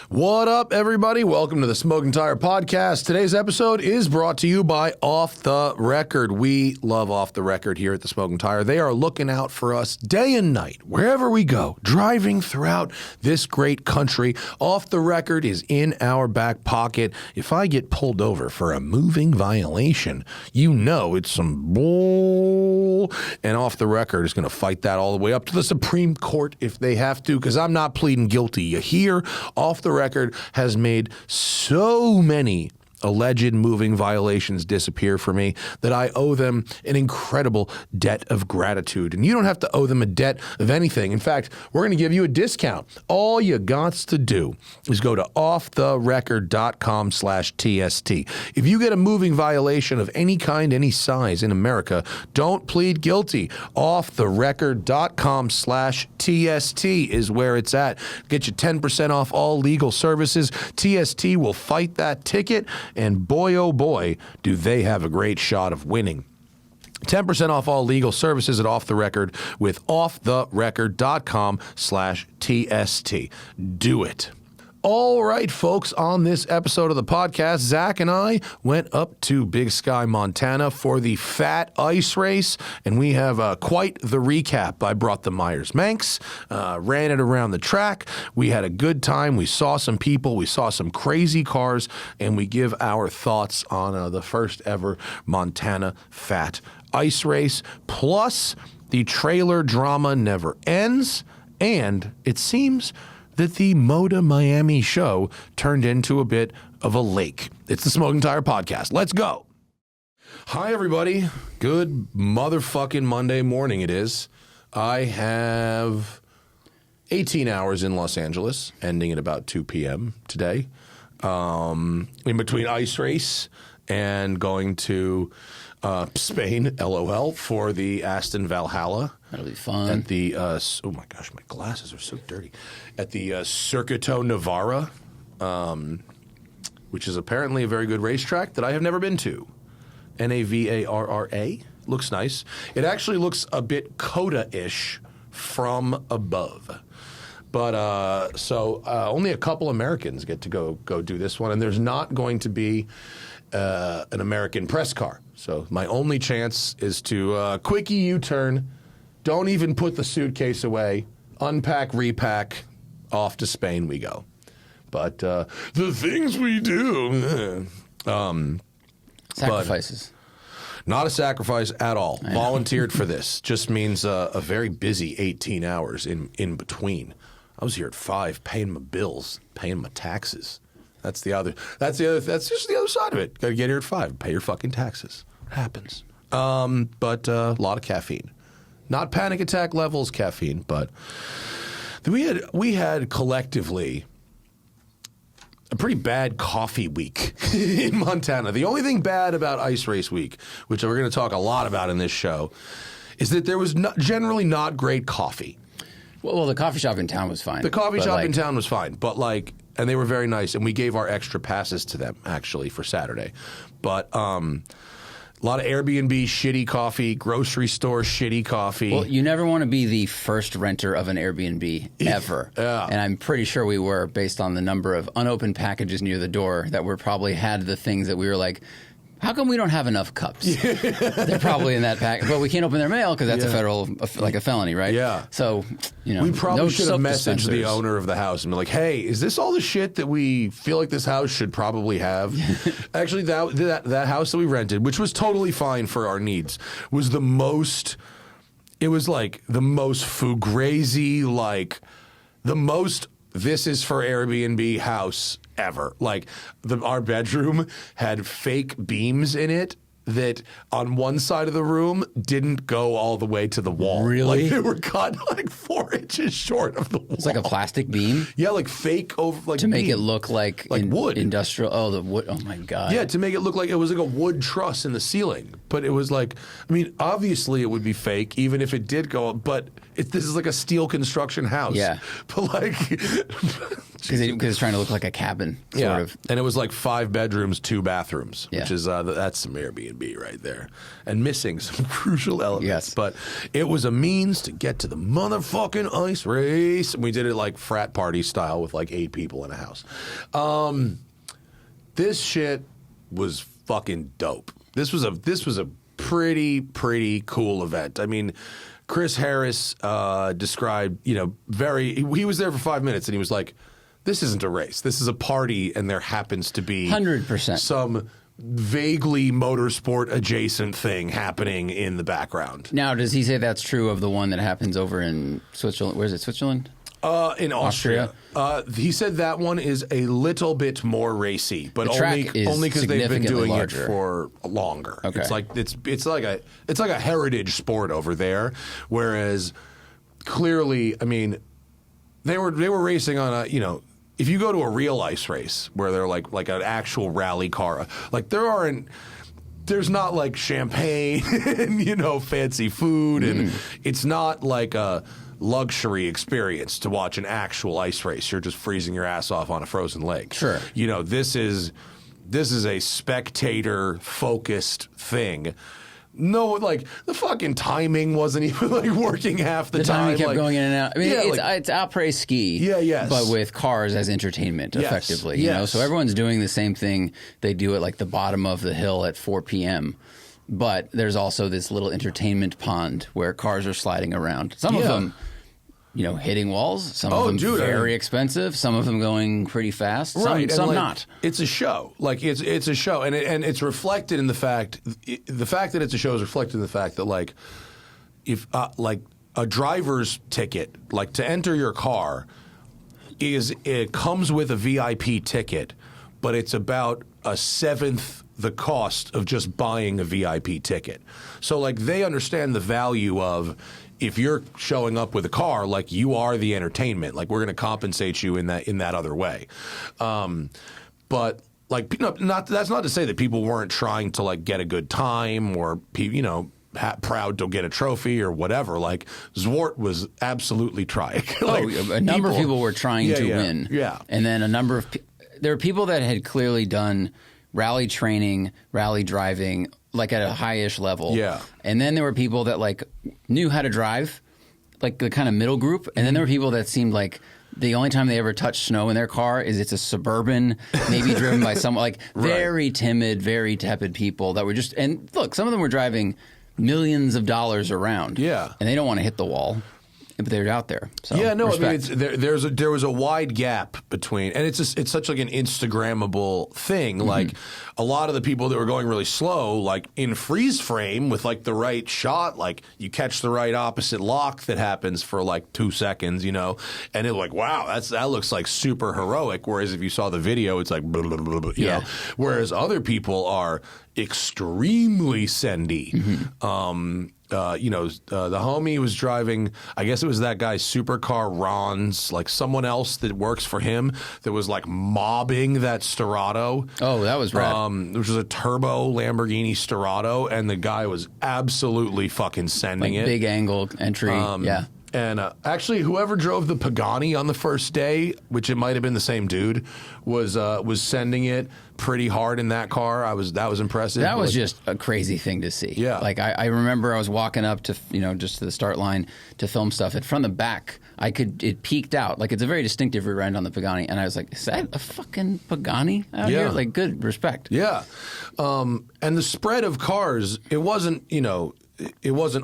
What up, everybody? Welcome to the Smoking Tire Podcast. Today's episode is brought to you by Off the Record. We love Off the Record here at the Smoking Tire. They are looking out for us day and night, wherever we go, driving throughout this great country. Off the Record is in our back pocket. If I get pulled over for a moving violation, you know it's some bull. And Off the Record is going to fight that all the way up to the Supreme Court if they have to, because I'm not pleading guilty. You hear? Off the Record has made so many alleged moving violations disappear for me that I owe them an incredible debt of gratitude. And you don't have to owe them a debt of anything. In fact, we're going to give you a discount. All you got to do is go to offtherecord.com/TST. If you get a moving violation of any kind, any size in America, don't plead guilty. Offtherecord.com/TST is where it's at. Get you 10% off all legal services. TST will fight that ticket. And boy, oh boy, do they have a great shot of winning. 10% off all legal services at Off the Record with offtherecord.com/TST. Do it. All right, folks, on this episode of the podcast, Zach and I went up to Big Sky, Montana for the F.A.T ice race, and we have quite the recap. I brought the Myers-Manx, ran it around the track. We had a good time. We saw some people. We saw some crazy cars, and we give our thoughts on the first ever Montana F.A.T ice race. Plus, the trailer drama never ends, and it seems that the Moda Miami show turned into a bit of a lake. It's the Smoking Tire Podcast. Let's go. Hi, everybody. Good motherfucking Monday morning it is. I have 18 hours in Los Angeles, ending at about 2 p.m. today, in between ice race and going to Spain, LOL, for the Aston Valhalla. That'll be fun. At the, oh my gosh, my glasses are so dirty. At the Circuito Navarra, which is apparently a very good racetrack that I have never been to. Navarra. Looks nice. It actually looks a bit Coda-ish from above. But so only a couple Americans get to go do this one, and there's not going to be an American press car. So my only chance is to quickie U-turn. Don't even put the suitcase away. Unpack, repack. Off to Spain we go. But the things we do. Sacrifices. Not a sacrifice at all. Volunteered for this. Just means a very busy 18 hours in between. I was here at 5 paying my bills, paying my taxes. That's just the other side of it. Got to get here at 5, pay your fucking taxes. It happens. But a lot of caffeine. Not panic attack levels caffeine, but we had collectively a pretty bad coffee week in Montana. The only thing bad about Ice Race Week, which we're going to talk a lot about in this show, is that there was generally not great coffee. Well, the coffee shop in town was fine. The coffee shop in town was fine, but and they were very nice, and we gave our extra passes to them, actually, for Saturday. But a lot of Airbnb shitty coffee, grocery store shitty coffee. Well, you never want to be the first renter of an Airbnb ever. Yeah. And I'm pretty sure we were, based on the number of unopened packages near the door that were probably had the things that we were like, how come we don't have enough cups? They're probably in that pack, but we can't open their mail because that's a federal, a felony, right? Yeah. So, we probably should have messaged the owner of the house and be like, "Hey, is this all the shit that we feel like this house should probably have?" Actually, that house that we rented, which was totally fine for our needs, was the most. It was like the most fugazi, like the most. This is for Airbnb house ever. Like our bedroom had fake beams in it that on one side of the room didn't go all the way to the wall. Really? Like they were cut like 4 inches short of the wall. It's like a plastic beam? Yeah, like fake over to make it look like wood. Industrial. Oh, the wood. Oh my God. Yeah, to make it look like it was like a wood truss in the ceiling. But it was like, I mean, obviously it would be fake even if it did go up, but this is like a steel construction house. Yeah. But like because it's trying to look like a cabin, sort of. And it was like 5 bedrooms, 2 bathrooms, Yeah. which is that's some Airbnb right there, and missing some crucial elements. Yes. But it was a means to get to the motherfucking ice race, and we did it like frat party style with like 8 people in a house. This shit was fucking dope. This was a pretty cool event. I mean, Chris Harris described, he was there for 5 minutes and he was like, this isn't a race. This is a party, and there happens to be 100% some vaguely motorsport adjacent thing happening in the background. Now, does he say that's true of the one that happens over in Switzerland? Where is it, Switzerland? In Austria. He said that one is a little bit more racy, but only because they've been doing larger. it for longer. Okay. It's like a heritage sport over there, whereas clearly, I mean, they were racing on a, if you go to a real ice race where they're like an actual rally car, like there's not like champagne and fancy food, and it's not like a luxury experience to watch an actual ice race. You're just freezing your ass off on a frozen lake. Sure. This is a spectator focused thing. No, like the fucking timing wasn't even like working half the time. The timing kept going in and out. I mean, yeah, it's après ski. Yeah, yes. But with cars as entertainment, Yes, effectively. yes. So everyone's doing the same thing. They do at like the bottom of the hill at 4 p.m. But there's also this little entertainment pond where cars are sliding around. Some of them, hitting walls. Some of them very expensive. Some of them going pretty fast. Right, Some like, not. It's a show. Like it's a show, and it's reflected in the fact that it's a show is reflected in the fact that like if like a driver's ticket, like to enter your car, it comes with a VIP ticket, but it's about a seventh the cost of just buying a VIP ticket. So like they understand the value of, if you're showing up with a car, like you are the entertainment, like we're going to compensate you in that other way. But like, that's not to say that people weren't trying to like get a good time or, proud to get a trophy or whatever. Like Zwart was absolutely trying. A number of people were trying to win. Yeah. And then there were people that had clearly done rally training, rally driving, like at a high-ish level. Yeah. And then there were people that like knew how to drive, like the kind of middle group. And then there were people that seemed like the only time they ever touch snow in their car is it's a Suburban, maybe driven by someone like very timid, very tepid people that were just, and look, some of them were driving millions of dollars around. Yeah. And they don't want to hit the wall. But they're out there. So, yeah, no, respect. I mean, there was a wide gap between, and it's such like an Instagrammable thing. Mm-hmm. Like a lot of the people that were going really slow, like in freeze frame with like the right shot, like you catch the right opposite lock that happens for like 2 seconds, and it's like, wow, that looks like super heroic. Whereas if you saw the video, it's like, blah, blah, blah, blah, you know. Whereas other people are extremely sendy. Mm-hmm. The homie was driving, I guess it was that guy's supercar, Ron's, like someone else that works for him that was like mobbing that Sterrato. Oh, that was rad. Which was a turbo Lamborghini Sterrato, and the guy was absolutely fucking sending like it. Big angle entry, yeah. And actually, whoever drove the Pagani on the first day, which it might have been the same dude, was sending it pretty hard in that car. That was impressive. That was just a crazy thing to see. Yeah. Like I remember I was walking up to just to the start line to film stuff, and from the back it peeked out. Like it's a very distinctive rear end on the Pagani, and I was like, is that a fucking Pagani out here? Like good respect. Yeah. And the spread of cars, it wasn't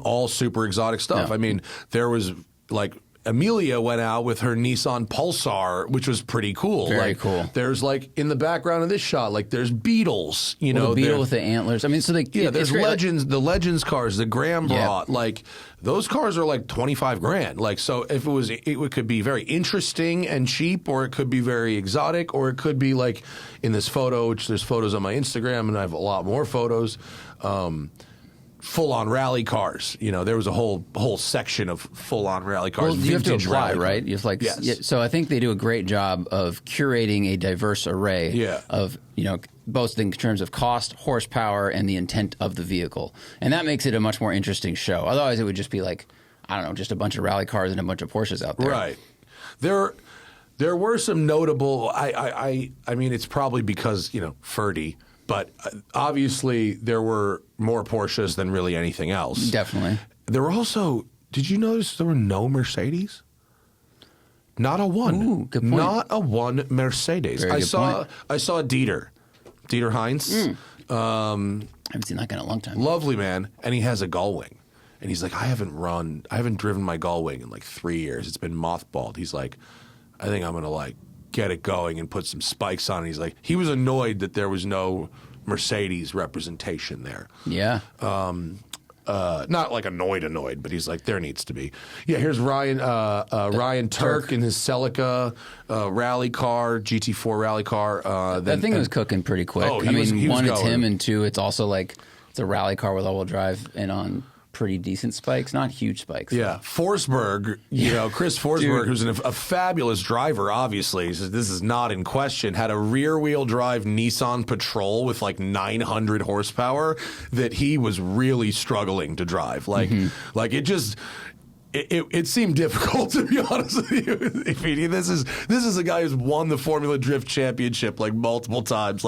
all super exotic stuff. No. I mean, there was like Amelia went out with her Nissan Pulsar, which was pretty cool. Very cool. There's like in the background of this shot, like there's Beetles, the Beetle with the antlers. I mean, so there's Legends, the Legends cars, the Graham brought, like those cars are like $25,000. Like, so if it could be very interesting and cheap, or it could be very exotic, or it could be like in this photo, which there's photos on my Instagram, and I have a lot more photos. Full-on rally cars. There was a whole section of full-on rally cars. Well, you have to apply, right? You have yes. So I think they do a great job of curating a diverse array of, both in terms of cost, horsepower, and the intent of the vehicle. And that makes it a much more interesting show. Otherwise, it would just be like, I don't know, just a bunch of rally cars and a bunch of Porsches out there. Right. There were some notable. I mean, it's probably because F.A.T, but obviously there were more Porsches than really anything else. Definitely. There were also. Did you notice there were no Mercedes? Not a one. Ooh, good point. Not a one Mercedes. Very good point. I saw Dieter Heinz. I haven't seen that guy in a long time. Lovely man, and he has a Gullwing. And he's like, I haven't driven my Gullwing in like 3 years. It's been mothballed. He's like, I think I'm gonna get it going and put some spikes on it. He's like, he was annoyed that there was no Mercedes representation there. Yeah. Not like annoyed, but he's like, there needs to be. Yeah, here's Ryan Turk in his Celica rally car, GT4 rally car. That thing was cooking pretty quick. Oh, I mean, one, it's going. him, and two, it's also it's a rally car with all-wheel drive and on pretty decent spikes, not huge spikes. Yeah, Forsberg, Chris Forsberg, who's a fabulous driver, obviously, he says this is not in question, had a rear-wheel drive Nissan Patrol with 900 horsepower that he was really struggling to drive. It seemed difficult, to be honest with you. This is a guy who's won the Formula Drift Championship multiple times.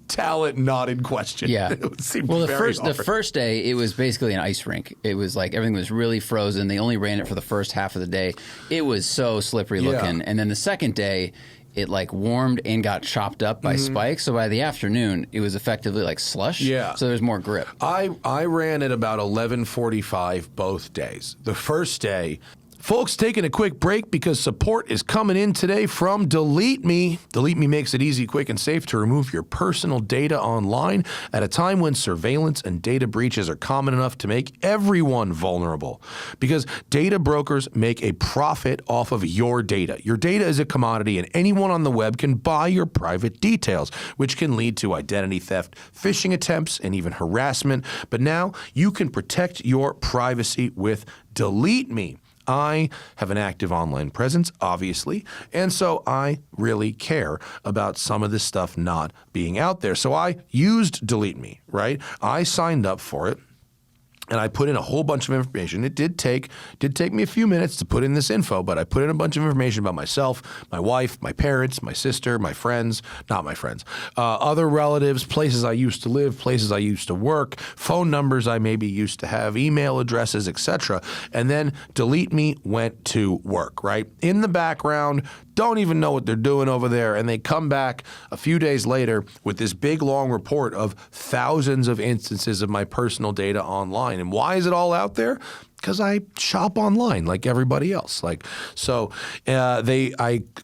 Talent not in question. Yeah. It seemed well, very hard. the first day, it was basically an ice rink. It was everything was really frozen. They only ran it for the first half of the day. It was so slippery looking. And then the second day, it warmed and got chopped up by spikes. So by the afternoon, it was effectively slush. Yeah. So there's more grip. I ran at about 11:45 both days. The first day, folks, taking a quick break because support is coming in today from DeleteMe. DeleteMe makes it easy, quick, and safe to remove your personal data online at a time when surveillance and data breaches are common enough to make everyone vulnerable. Because data brokers make a profit off of your data. Your data is a commodity, and anyone on the web can buy your private details, which can lead to identity theft, phishing attempts, and even harassment. But now you can protect your privacy with DeleteMe. I have an active online presence, obviously, and so I really care about some of this stuff not being out there. So I used DeleteMe, right? I signed up for it. And I put in a whole bunch of information. It did take me a few minutes to put in this info, but I put in a bunch of information about myself, my wife, my parents, my sister, my friends, not my friends, other relatives, places I used to live, places I used to work, phone numbers I maybe used to have, email addresses, etc. And then DeleteMe went to work, right? In the background, don't even know what they're doing over there, and they come back a few days later with this big, long report of thousands of instances of my personal data online. And why is it all out there? Because I shop online like everybody else. A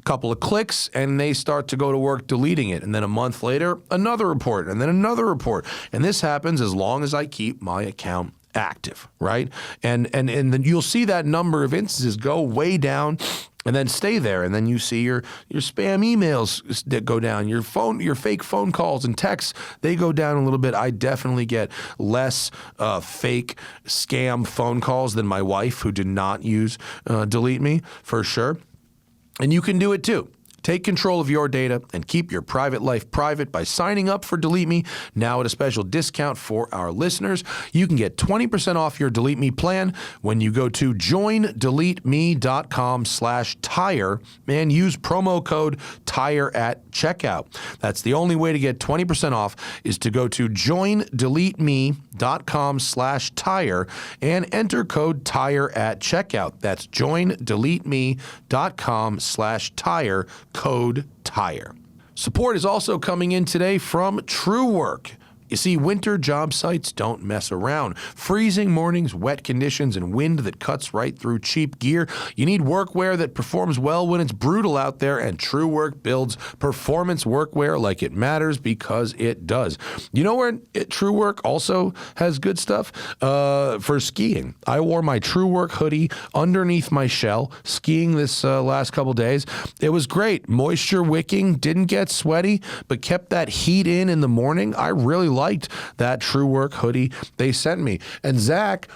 couple of clicks, and they start to go to work deleting it. And then a month later, another report, and then another report. And this happens as long as I keep my account active, right? And then you'll see that number of instances go way down and then stay there. And then you see your spam emails that go down, your fake phone calls and texts, they go down a little bit. I definitely get less fake scam phone calls than my wife, who did not use DeleteMe, for sure. And you can do it too. Take control of your data and keep your private life private by signing up for DeleteMe now at a special discount for our listeners. You can get 20% off your DeleteMe plan when you go to joindeleteme.com/tire and use promo code TIRE at checkout. That's the only way to get 20% off, is to go to joindeleteme.com/tire and enter code TIRE at checkout. That's joindeleteme.com/tire, code TIRE. Support is also coming in today from Truewerk. You see, winter job sites don't mess around. Freezing mornings, wet conditions, and wind that cuts right through cheap gear. You need workwear that performs well when it's brutal out there, and Truewerk builds performance workwear like it matters, because it does. You know where Truewerk also has good stuff? For skiing. I wore my Truewerk hoodie underneath my shell skiing this last couple days. It was great. Moisture wicking, didn't get sweaty, but kept that heat in the morning. I really liked that Truewerk hoodie they sent me. And Zach,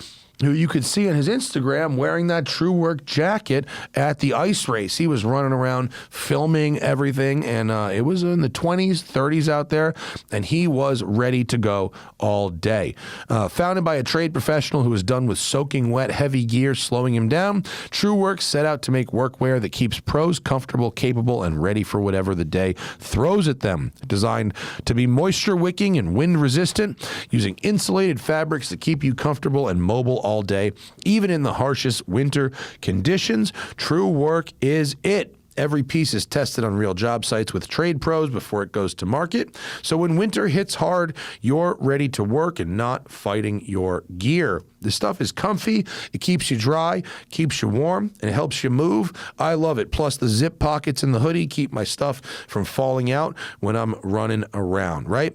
who you could see on his Instagram wearing that Truewerk jacket at the ice race. He was running around filming everything, and it was in the 20s, 30s out there, and he was ready to go all day. Founded by a trade professional who was done with soaking wet, heavy gear slowing him down, Truewerk set out to make workwear that keeps pros comfortable, capable, and ready for whatever the day throws at them. Designed to be moisture wicking and wind resistant, using insulated fabrics that keep you comfortable and mobile all day, even in the harshest winter conditions. Truewerk is it. Every piece is tested on real job sites with trade pros before it goes to market. So when winter hits hard, you're ready to work and not fighting your gear. This stuff is comfy, it keeps you dry, keeps you warm, and it helps you move. I love it. Plus the zip pockets in the hoodie keep my stuff from falling out when I'm running around, right?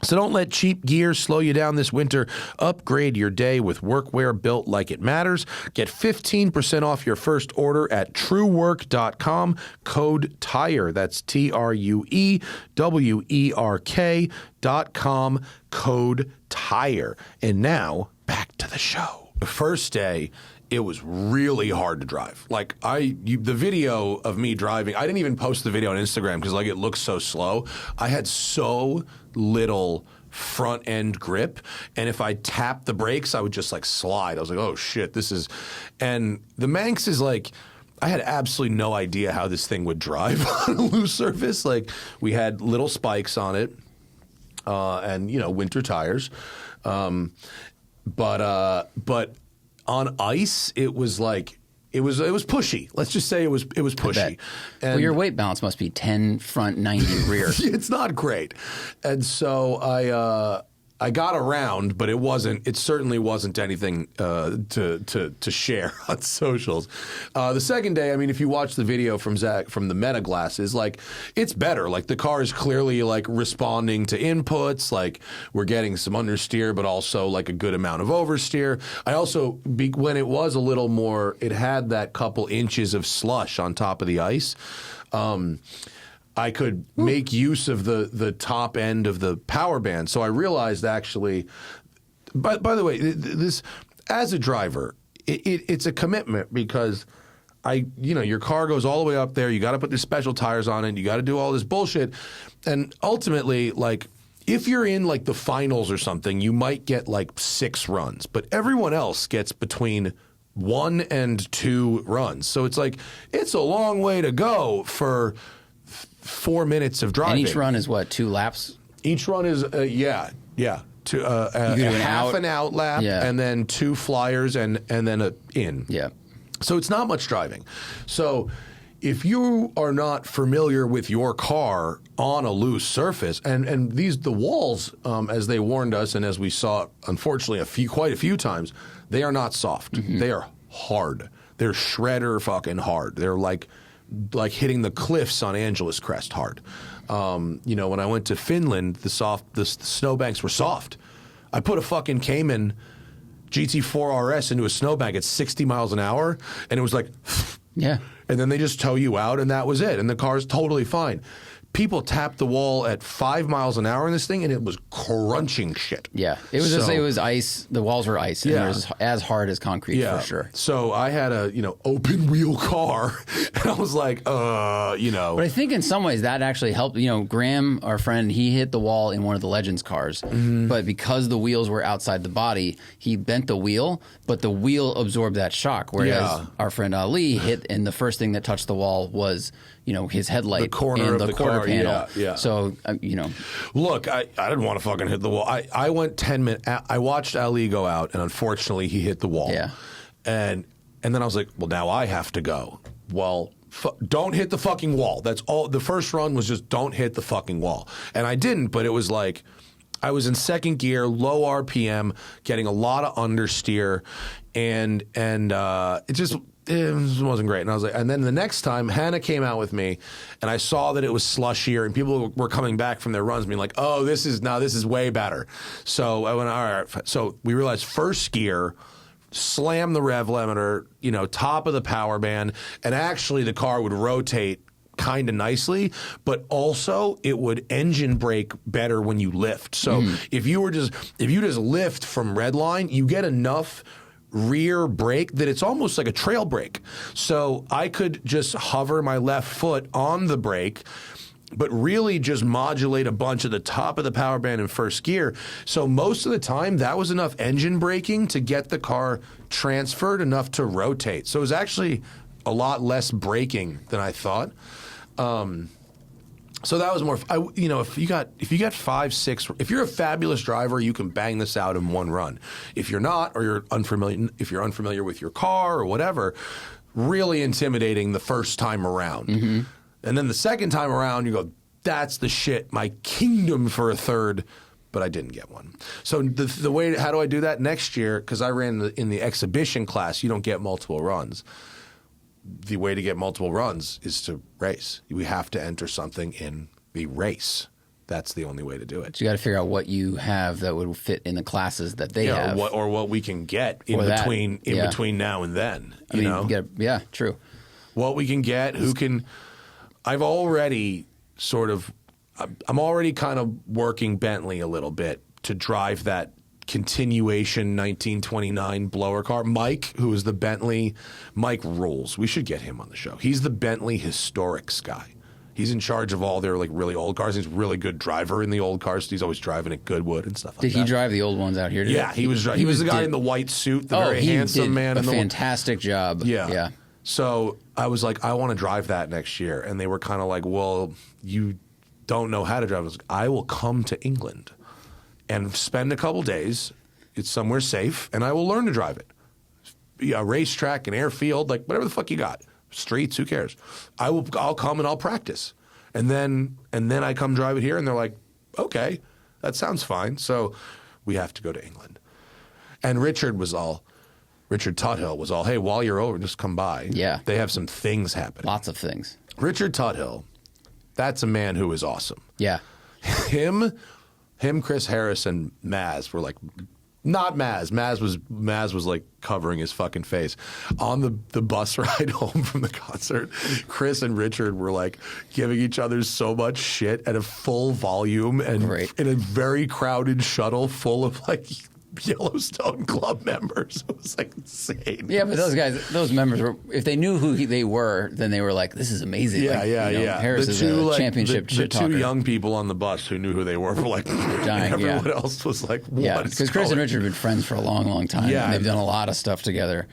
So don't let cheap gear slow you down this winter. Upgrade your day with workwear built like it matters. Get 15% off your first order at truewerk.com. Code TIRE. That's TRUEWERK.com. Code TIRE. And now back to the show. The first day, it was really hard to drive. Like the video of me driving, I didn't even post the video on Instagram because like it looks so slow. I had so little front end grip, and if I tapped the brakes, I would just like slide. I was like, oh shit, and the Manx is like, I had absolutely no idea how this thing would drive on a loose surface. Like we had little spikes on it, and winter tires, but on ice, it was like it was pushy. Let's just say it was pushy. And well, your weight balance must be 10 front, 90 rear. It's not great, and so I got around, but it certainly wasn't anything to share on socials. The second day, I mean, if you watch the video from Zach from the Meta glasses, like it's better. Like the car is clearly like responding to inputs. Like we're getting some understeer, but also like a good amount of oversteer. I also, when it was a little more, it had that couple inches of slush on top of the ice. I could make use of the top end of the power band. So I realized actually, by the way, this as a driver, it's a commitment because your car goes all the way up there. You got to put the special tires on it. You got to do all this bullshit. And ultimately, like, if you're in like the finals or something, you might get like 6 runs, but everyone else gets between 1 and 2 runs. So it's like, it's a long way to go for 4 minutes of driving. And each run is what, 2 laps? Each run is, half an out lap, and then 2 flyers, and then a in. Yeah. So it's not much driving. So if you are not familiar with your car on a loose surface, and the walls, as they warned us, and as we saw, unfortunately, quite a few times, they are not soft. Mm-hmm. They are hard. They're shredder fucking hard. They're like hitting the cliffs on Angeles Crest hard. When I went to Finland, the snowbanks were soft. I put a fucking Cayman GT4 RS into a snowbank at 60 miles an hour, and it was like, yeah. And then they just tow you out, and that was it. And the car's totally fine. People tapped the wall at 5 miles an hour in this thing, and it was crunching shit. Yeah, it was ice. The walls were ice, and it was as hard as concrete for sure. So I had a open wheel car, and I was like, But I think in some ways that actually helped. Graham, our friend, he hit the wall in one of the Legends cars, but because the wheels were outside the body, he bent the wheel, but the wheel absorbed that shock. Whereas our friend Ali hit, and the first thing that touched the wall was his headlight, the corner and of the quarter car panel. Yeah. So look, I didn't want to fucking hit the wall. I went 10 minutes. I watched Ali go out, and unfortunately, he hit the wall. Yeah, and then I was like, well, now I have to go. Well, don't hit the fucking wall. That's all. The first run was just don't hit the fucking wall, and I didn't. But it was like I was in second gear, low RPM, getting a lot of understeer, and it just. It wasn't great. And I was like, and then the next time Hannah came out with me, and I saw that it was slushier, and people were coming back from their runs being like, oh, this is way better. So I went, all right. So we realized first gear, slam the rev limiter, top of the power band, and actually the car would rotate kind of nicely, but also it would engine brake better when you lift. So if you just lift from red line, you get enough rear brake that it's almost like a trail brake. So I could just hover my left foot on the brake, but really just modulate a bunch at the top of the power band in first gear. So most of the time, that was enough engine braking to get the car transferred enough to rotate. So it was actually a lot less braking than I thought. So that was more, if you got 5, 6, if you're a fabulous driver, you can bang this out in one run. If you're not, or you're unfamiliar with your car or whatever, really intimidating the first time around. Mm-hmm. And then the second time around, you go, that's the shit, my kingdom for a third, but I didn't get one. So the way, how do I do that next year? Because I ran in the exhibition class, you don't get multiple runs. The way to get multiple runs is to race. We have to enter something in the race. That's the only way to do it. So you got to figure out what you have that would fit in the classes that they have, or what we can get in between now and then. Yeah, true. What we can get, who can. I'm already kind of working Bentley a little bit to drive that continuation 1929 blower car. Mike, who is the Bentley, Mike rules. We should get him on the show. He's the Bentley historics guy. He's in charge of all their like really old cars. He's a really good driver in the old cars. So he's always driving at Goodwood and stuff like that. Did he drive the old ones out here today? Yeah, he was the guy in the white suit, the very handsome man. A fantastic job. Yeah. So I was like, I want to drive that next year. And they were kind of like, well, you don't know how to drive. I was like, I will come to England and spend a couple days. It's somewhere safe, and I will learn to drive it. A racetrack, an airfield, like whatever the fuck you got. Streets, who cares? I'll come and I'll practice. And then I come drive it here, and they're like, okay, that sounds fine. So we have to go to England. And Richard Tuthill was all, hey, while you're over, just come by. Yeah. They have some things happening. Lots of things. Richard Tuthill, that's a man who is awesome. Yeah. Him, Chris Harris, and Maz were like, not Maz. Maz was like covering his fucking face. On the bus ride home from the concert, Chris and Richard were like giving each other so much shit at a full volume and in a very crowded shuttle full of like Yellowstone Club members. It was like insane. Yeah, but those members were, if they knew who they were, then they were like, this is amazing. Yeah, yeah. Harris is a championship the shit talker. Two young people on the bus who knew who they were like dying. Everyone else was like, what? Yeah, because Chris and Richard have been friends for a long, long time. Yeah. And they've done a lot of stuff together.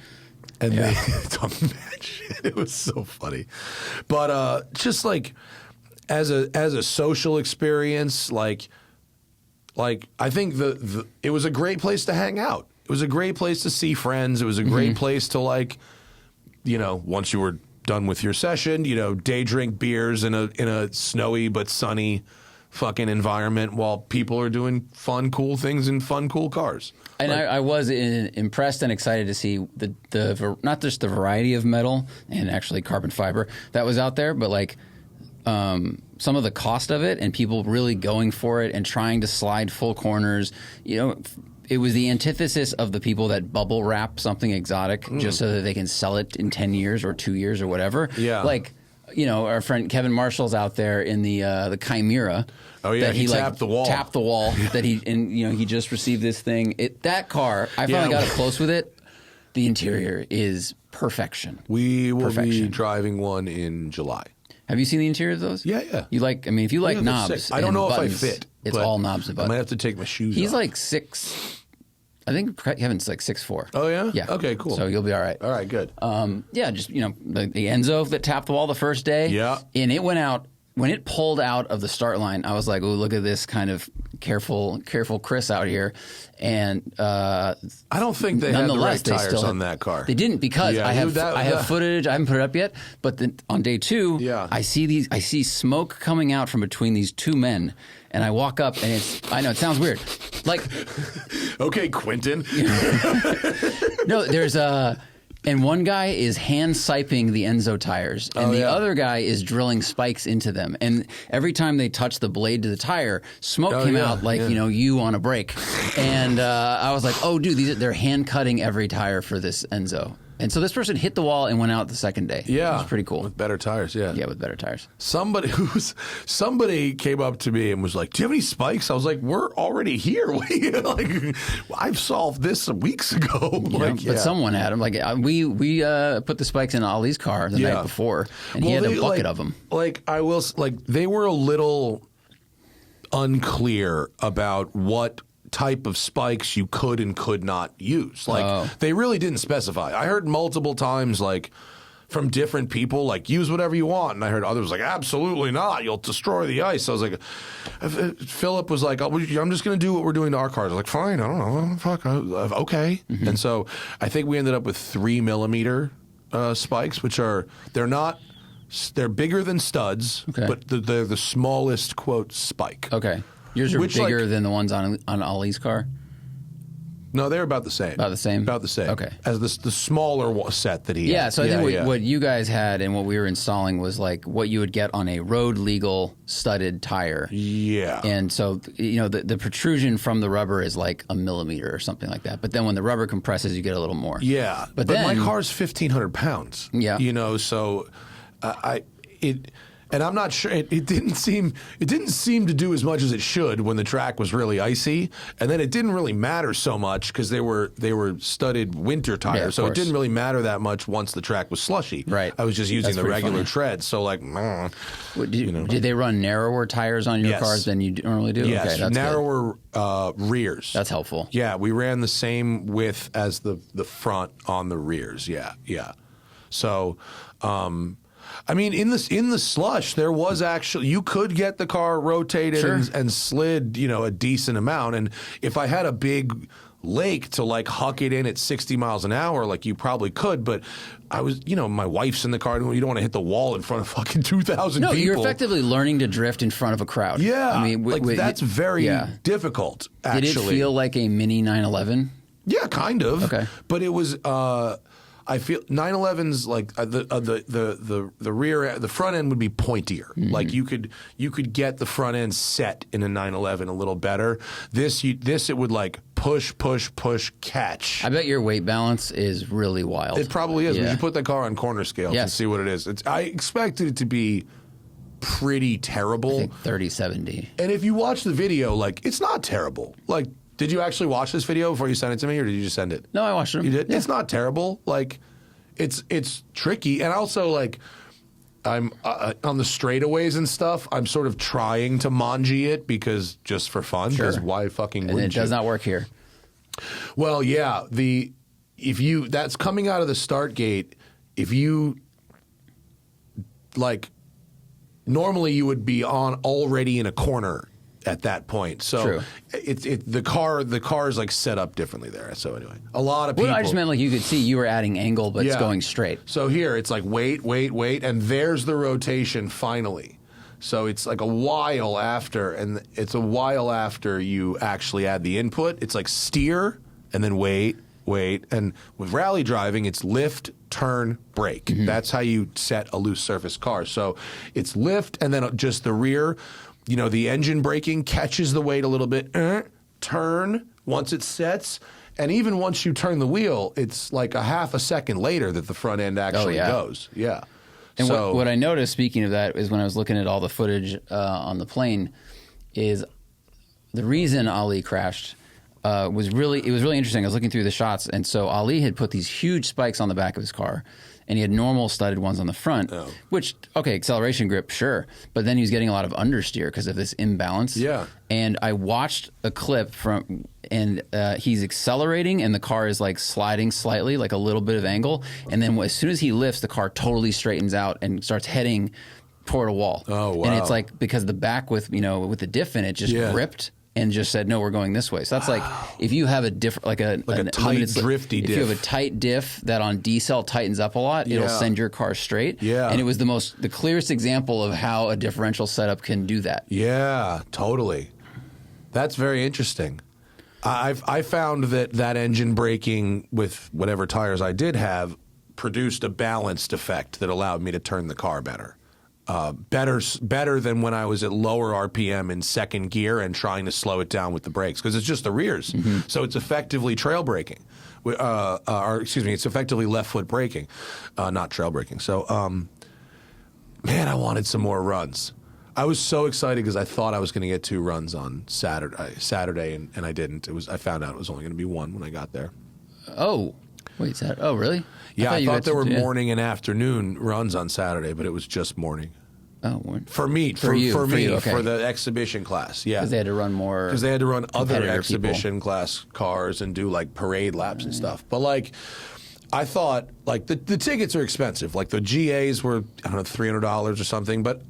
And they talk mad shit. It was so funny. But just like as a social experience, like I think it was a great place to hang out. It was a great place to see friends. It was a great place to once you were done with your session, day drink beers in a snowy but sunny fucking environment while people are doing fun, cool things in fun, cool cars. And I was impressed and excited to see the not just the variety of metal and actually carbon fiber that was out there, but like some of the cost of it and people really going for it and trying to slide full corners. It was the antithesis of the people that bubble wrap something exotic just so that they can sell it in 10 years or 2 years or whatever. Yeah. Like, our friend Kevin Marshall's out there in the Chimera. Oh yeah, he tapped the wall. Tapped the wall. He just received this thing. That car, I finally got up close with it. The interior is perfection. We will be driving one in July. Have you seen the interior of those? Yeah. If you like knobs, I don't know buttons, if I fit. It's all knobs and buttons. I might have to take my shoes off. He's like 6. I think Kevin's like 6'4". Oh yeah. Yeah. Okay. Cool. So you'll be all right. All right. Good. Just the Enzo that tapped the wall the first day. Yeah. And it went out when it pulled out of the start line. I was like, "Oh, look at this kind of careful Chris out here." And I don't think they had the right tires on that car. They didn't because I have footage. I haven't put it up yet. But then on day 2, I see smoke coming out from between these two men. And I walk up, and I know it sounds weird. Like, okay, Quentin. No, and one guy is hand siping the Enzo tires, and the other guy is drilling spikes into them. And every time they touch the blade to the tire, smoke came out like you on a brake. And I was like, oh, dude, they're hand cutting every tire for this Enzo. And so this person hit the wall and went out the second day. Yeah. It was pretty cool. With better tires, yeah. Yeah, with better tires. Somebody came up to me and was like, "Do you have any spikes?" I was like, "We're already here. Like, I've solved this weeks ago." But someone had them. Like we put the spikes in Ali's car the night before, and he had a bucket of them. They were a little unclear about what type of spikes you could and could not use. They really didn't specify. I heard multiple times, from different people, use whatever you want. And I heard others absolutely not. You'll destroy the ice. I was like, Philip was like, I'm just going to do what we're doing to our cars. I was like, fine, I don't know. Fuck, okay. Mm-hmm. And so I think we ended up with 3 millimeter spikes, which they're bigger than studs, but they're the smallest, quote, spike. Okay. Yours are bigger than the ones on Ali's car? No, they're about the same. About the same? About the same. Okay. As the smaller set that he had. Yeah, so I think what you guys had and what we were installing was what you would get on a road legal studded tire. Yeah. And so, the protrusion from the rubber is like a millimeter or something like that. But then when the rubber compresses, you get a little more. Yeah. But my car's 1,500 pounds. Yeah. So and I'm not sure. It didn't seem to do as much as it should when the track was really icy, and then it didn't really matter so much because they were studded winter tires, so it didn't really matter that much once the track was slushy. Right. I was just using the regular tread, so Did they run narrower tires on your cars than you normally do? Yes, okay, that's narrower rears. That's helpful. Yeah, we ran the same width as the front on the rears. Yeah. So. In the slush, there was actually, you could get the car rotated and slid, a decent amount. And if I had a big lake to huck it in at 60 miles an hour, you probably could. But I was, my wife's in the car. You don't want to hit the wall in front of fucking 2,000 people. No, you're effectively learning to drift in front of a crowd. Yeah. That's very difficult, actually. Did it feel like a mini 911? Yeah, kind of. Okay. But it was... I feel 911's the rear, the front end would be pointier. Mm-hmm. You could get the front end set in a 911 a little better. This it would push, catch. I bet your weight balance is really wild. It probably is. We should put that car on corner scales and see what it is. I expected it to be pretty terrible. I think 30-70. And if you watch the video, it's not terrible. Did you actually watch this video before you sent it to me, or did you just send it? No, I watched it. You did? Yeah. It's not terrible. It's tricky. And also, I'm on the straightaways and stuff, I'm sort of trying to manji it just for fun. Because why fucking wouldn't you? And it does not work here. Well, yeah. That's coming out of the start gate. If you, normally you would be already in a corner at that point. So the car is set up differently there. So anyway, a lot of people. Well, I just meant you could see you were adding angle, but it's going straight. So here it's wait, and there's the rotation finally. So it's a while after, and it's a while after you actually add the input. It's steer and then wait, and with rally driving, it's lift, turn, brake. Mm-hmm. That's how you set a loose surface car. So it's lift and then just the rear. The engine braking catches the weight a little bit, turn once it sets, and even once you turn the wheel, it's a half a second later that the front end actually goes. Yeah. And what I noticed, speaking of that, is when I was looking at all the footage on the plane, is the reason Ali crashed was really interesting. I was looking through the shots, and so Ali had put these huge spikes on the back of his car. And he had normal studded ones on the front, which, acceleration grip, sure. But then he was getting a lot of understeer because of this imbalance. Yeah. And I watched a clip and he's accelerating and the car is sliding slightly, a little bit of angle. And then as soon as he lifts, the car totally straightens out and starts heading toward a wall. Oh, wow. And it's because the back with the diff in it just gripped. And just said, no, we're going this way. So that's if you have a different, a tight, drifty diff. If you have a tight diff that on decel tightens up a lot, it'll send your car straight. Yeah. And it was the clearest example of how a differential setup can do that. Yeah, totally. That's very interesting. I found that engine braking with whatever tires I did have produced a balanced effect that allowed me to turn the car better. Better than when I was at lower RPM in second gear and trying to slow it down with the brakes because it's just the rears. Mm-hmm. So it's effectively trail braking. or excuse me, it's effectively left foot braking, not trail braking. So, man, I wanted some more runs. I was so excited because I thought I was going to get 2 runs on Saturday, and I didn't. I found out it was only going to be 1 when I got there. Oh, wait, oh, really? Yeah, I thought there were morning and afternoon runs on Saturday, but it was just morning. Oh, for me, for you, okay. For the exhibition class, yeah. Because they had to run more. Because they had to run other exhibition class cars and do like parade laps and stuff. But like, I thought like the tickets are expensive. Like the GAs were, I don't know, $300 or something. But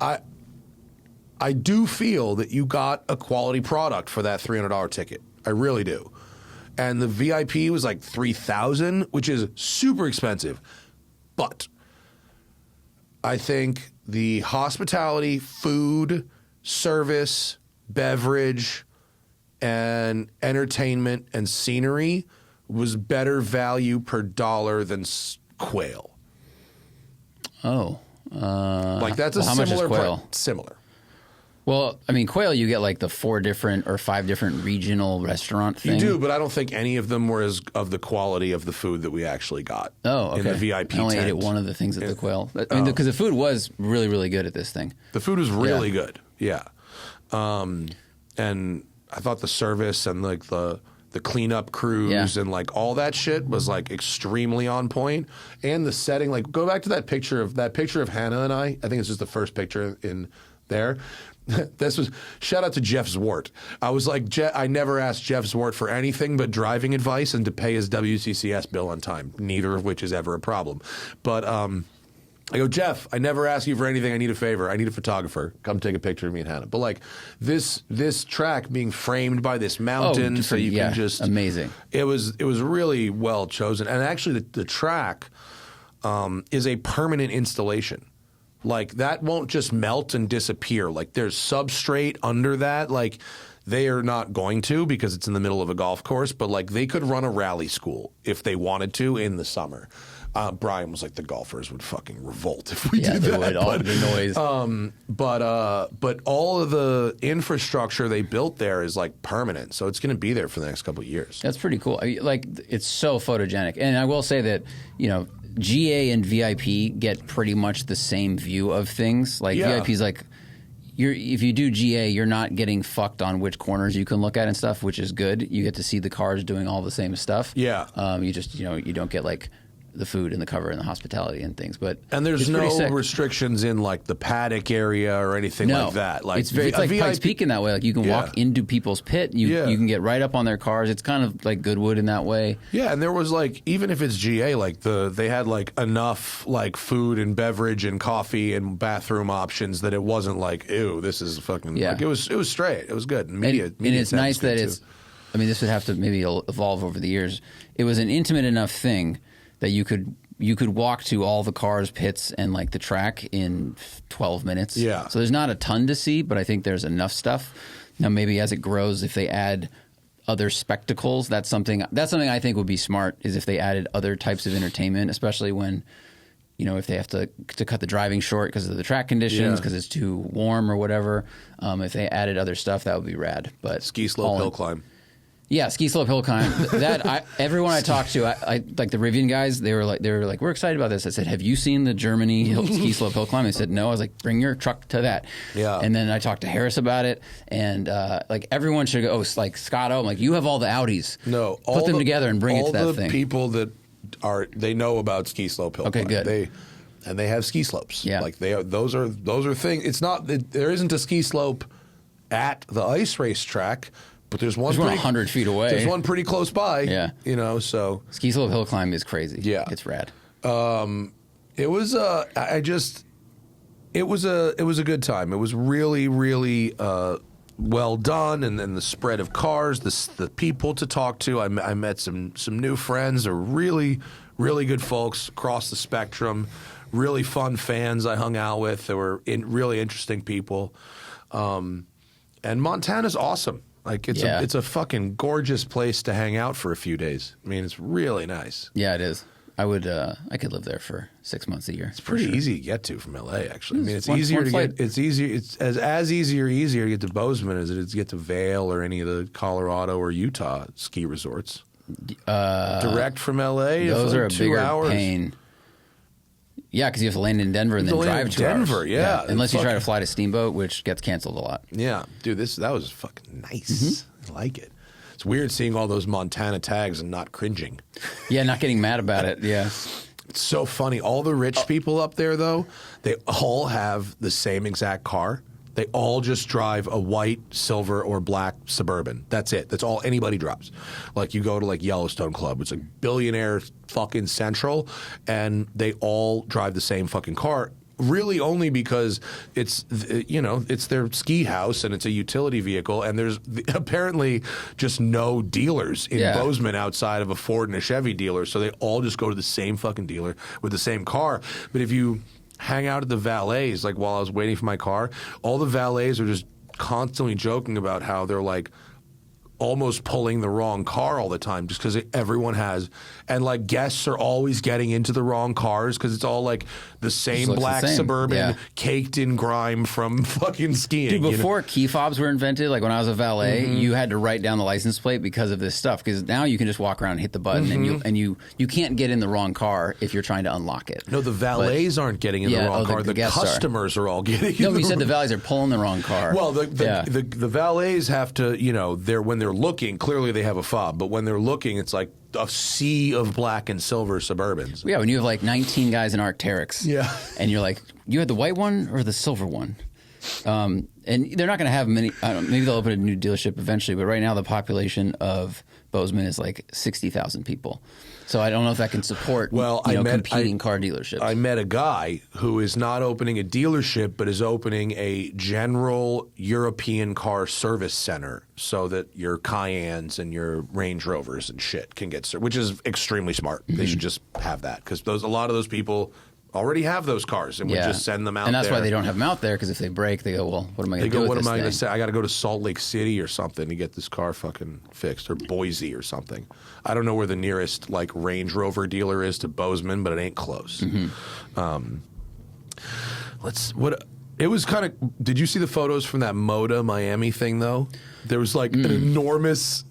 I do feel that you got a quality product for that $300 ticket. I really do. And the VIP was like $3,000, which is super expensive. But I think the hospitality, food, service, beverage, and entertainment and scenery was better value per dollar than quail. Oh. Like that's how much is quail? Similar. Well, I mean, quail, you get like the 4 different or 5 different regional restaurant things. You do, but I don't think any of them were of the quality of the food that we actually got. Oh, okay. In the VIP I only tent. ate at one of the things at the quail. I mean, because the food was really, really good at this thing. The food was really good, yeah. And I thought the service and like the cleanup crews and like all that shit was like extremely on point. And the setting, like go back to that picture of Hannah and I think it's just the first picture in there. This was shout out to Jeff Zwart. I was like, I never asked Jeff Zwart for anything but driving advice and to pay his WCCS bill on time, neither of which is ever a problem. But I go, Jeff, I never ask you for anything. I need a favor. I need a photographer. Come take a picture of me and Hannah. But like this track being framed by this mountain, so you can just amazing. It was really well chosen, and actually the track is a permanent installation. Like, that won't just melt and disappear. Like, there's substrate under that. Like, they are not going to because it's in the middle of a golf course. But, like, they could run a rally school if they wanted to in the summer. Brian was like, the golfers would fucking revolt if we did that. Yeah, they would. All the noise. But all of the infrastructure they built there is, like, permanent. So it's going to be there for the next couple of years. That's pretty cool. I mean, like, it's so photogenic. And I will say that, you know, GA and VIP get pretty much the same view of things. Like VIP's like, if you do GA, you're not getting fucked on which corners you can look at and stuff, which is good. You get to see the cars doing all the same stuff. Yeah. You just, you know, you don't get like the food and the cover and the hospitality and things. But there's no restrictions in like the paddock area or anything like that. Like it's like VIP, Pikes Peak in that way. Like you can walk into people's pit. You can get right up on their cars. It's kind of like Goodwood in that way. Yeah, and there was like, even if it's GA, like they had like enough like food and beverage and coffee and bathroom options that it wasn't like, ew, this is fucking like it was straight. It was good. Media and it's nice that it's I mean, this would have to maybe evolve over the years. It was an intimate enough thing that you could walk to all the cars, pits, and like the track in 12 minutes. Yeah. So there's not a ton to see, but I think there's enough stuff. Now maybe as it grows, if they add other spectacles, that's something I think would be smart. Is if they added other types of entertainment, especially when, you know, if they have to cut the driving short because of the track conditions, because it's too warm or whatever. If they added other stuff, that would be rad. But ski slope hill climb. Yeah, ski slope hill climb. Everyone I talked to, I like the Rivian guys. They were like, we're excited about this. I said, have you seen the Germany ski slope hill climb? They said no. I was like, bring your truck to that. Yeah. And then I talked to Harris about it, and like everyone should go. Oh, like Scott. I'm like, you have all the Audis. No, put them together and bring it to that thing. All the people that they know about ski slope hill climb. Okay, good. They have ski slopes. Yeah. Like those are things. It's not there isn't a ski slope at the ice race track. But there's one 100 feet away. There's one pretty close by. Yeah. You know, so. Ski slope hill climb is crazy. Yeah. It's rad. It was it was a good time. It was really, really well done, and then the spread of cars, the people to talk to. I met some new friends. They're really, really good folks across the spectrum. Really fun fans I hung out with. They were really interesting people. And Montana's awesome. Like it's a fucking gorgeous place to hang out for a few days. I mean, it's really nice. Yeah, it is. I could live there for 6 months a year. It's pretty easy to get to from LA, actually. I mean, it's easier to get. It's easier. It's as easier to get to Bozeman as it is to get to Vail or any of the Colorado or Utah ski resorts. Direct from L.A.? Those for are a 2 bigger hours. pain. Yeah, because you have to land in Denver and then drive 2 hours. Denver, yeah. Unless you try to fly to Steamboat, which gets canceled a lot. Yeah. Dude, that was fucking nice. I like it. It's weird seeing all those Montana tags and not cringing. Yeah, not getting mad about it. Yeah. It's so funny. All the rich people up there, though, they all have the same exact car. They all just drive a white, silver, or black Suburban. That's it. That's all anybody drives. Like, you go to, like, Yellowstone Club. It's like billionaire fucking central, and they all drive the same fucking car. Really only because it's, it's their ski house and it's a utility vehicle, and there's apparently just no dealers in Bozeman outside of a Ford and a Chevy dealer, so they all just go to the same fucking dealer with the same car. But if you hang out at the valets, like while I was waiting for my car, all the valets are just constantly joking about how they're like almost pulling the wrong car all the time just because everyone has, and like guests are always getting into the wrong cars because it's all like the same black Suburban caked in grime from fucking skiing. Dude, before key fobs were invented, like when I was a valet, you had to write down the license plate because of this stuff, because now you can just walk around and hit the button and you can't get in the wrong car if you're trying to unlock it. No, the valets aren't getting in the wrong car. The customers are all getting in you said the valets are pulling the wrong car. Well, the valets have to, when they're looking, clearly they have a fob, but when they're looking, it's like a sea of black and silver Suburbans. Yeah, when you have like 19 guys in Arc'teryx, and you're like, you had the white one or the silver one? And they're not going to have many. I don't know, maybe they'll open a new dealership eventually, but right now the population of Bozeman is like 60,000 people. So I don't know if that can support competing car dealerships. I met a guy who is not opening a dealership, but is opening a general European car service center so that your Cayennes and your Range Rovers and shit can get served, which is extremely smart. They should just have that, because a lot of those people already have those cars and would just send them out there. And that's why they don't have them out there, because if they break, they go, well, what am I going to do with this thing? What am I going to say? I got to go to Salt Lake City or something to get this car fucking fixed, or Boise or something. I don't know where the nearest like Range Rover dealer is to Bozeman, but it ain't close. It was kind of. Did you see the photos from that Moda Miami thing though? There was like an enormous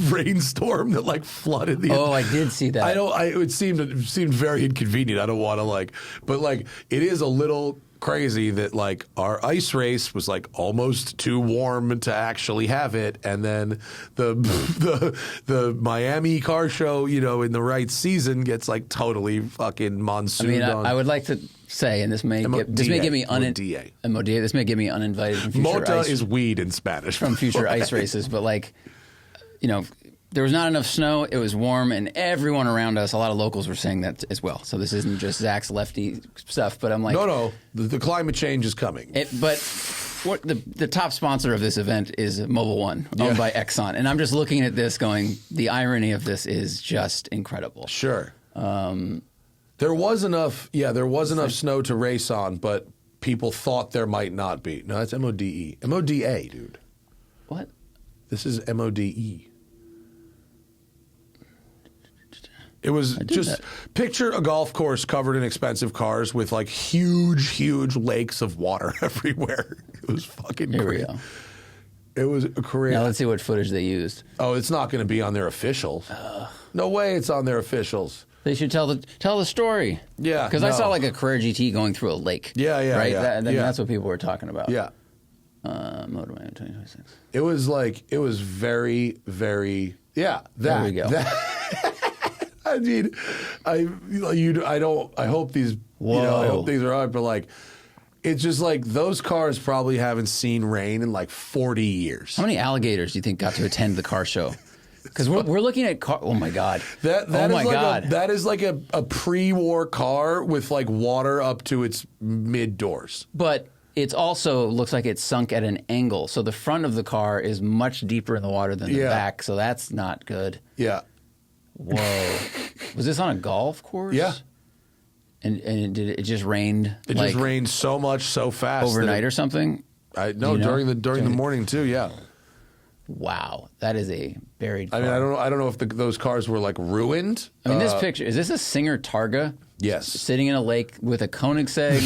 rainstorm that like flooded the. Oh, I did see that. It seemed very inconvenient. I don't want to but it is a little crazy that like our ice race was like almost too warm to actually have it, and then the Miami car show, in the right season, gets like totally fucking monsooned. I would like to say, and this may get me uninvited from future Moda is weed in Spanish from future ice races, but there was not enough snow. It was warm, and everyone around us, a lot of locals were saying that as well. So this isn't just Zach's lefty stuff, but I'm like, no, the climate change is coming. But what the top sponsor of this event is Mobil 1, owned by Exxon, and I'm just looking at this, going, the irony of this is just incredible. Sure. There was enough snow to race on, but people thought there might not be. No, that's MODE. MODA, dude. What? This is MODE. It was just picture a golf course covered in expensive cars with like huge lakes of water everywhere. It was fucking crazy. Here we go. It was crazy. Now let's see what footage they used. Oh, it's not going to be on their officials. No way it's on their officials. They should tell the story. Yeah, because I saw like a Carrera GT going through a lake. Yeah, right. Yeah, That's what people were talking about. Yeah. Moda Miami 2026. It was very, very. Yeah. There we go. I mean, I hope these. I hope these are on, but like, it's just like those cars probably haven't seen rain in like 40 years. How many alligators do you think got to attend the car show? Because we're looking at car. Oh my god! That is like a pre-war car with like water up to its mid doors. But it also looks like it's sunk at an angle, so the front of the car is much deeper in the water than the back. So that's not good. Yeah. Whoa! Was this on a golf course? Yeah. And it just rained? It just rained so much so fast overnight or something. During the morning too. Yeah. Wow, that is a buried car. I mean, I don't know if those cars were like ruined. I mean, this picture, is this a Singer Targa? Yes. Sitting in a lake with a Koenigsegg,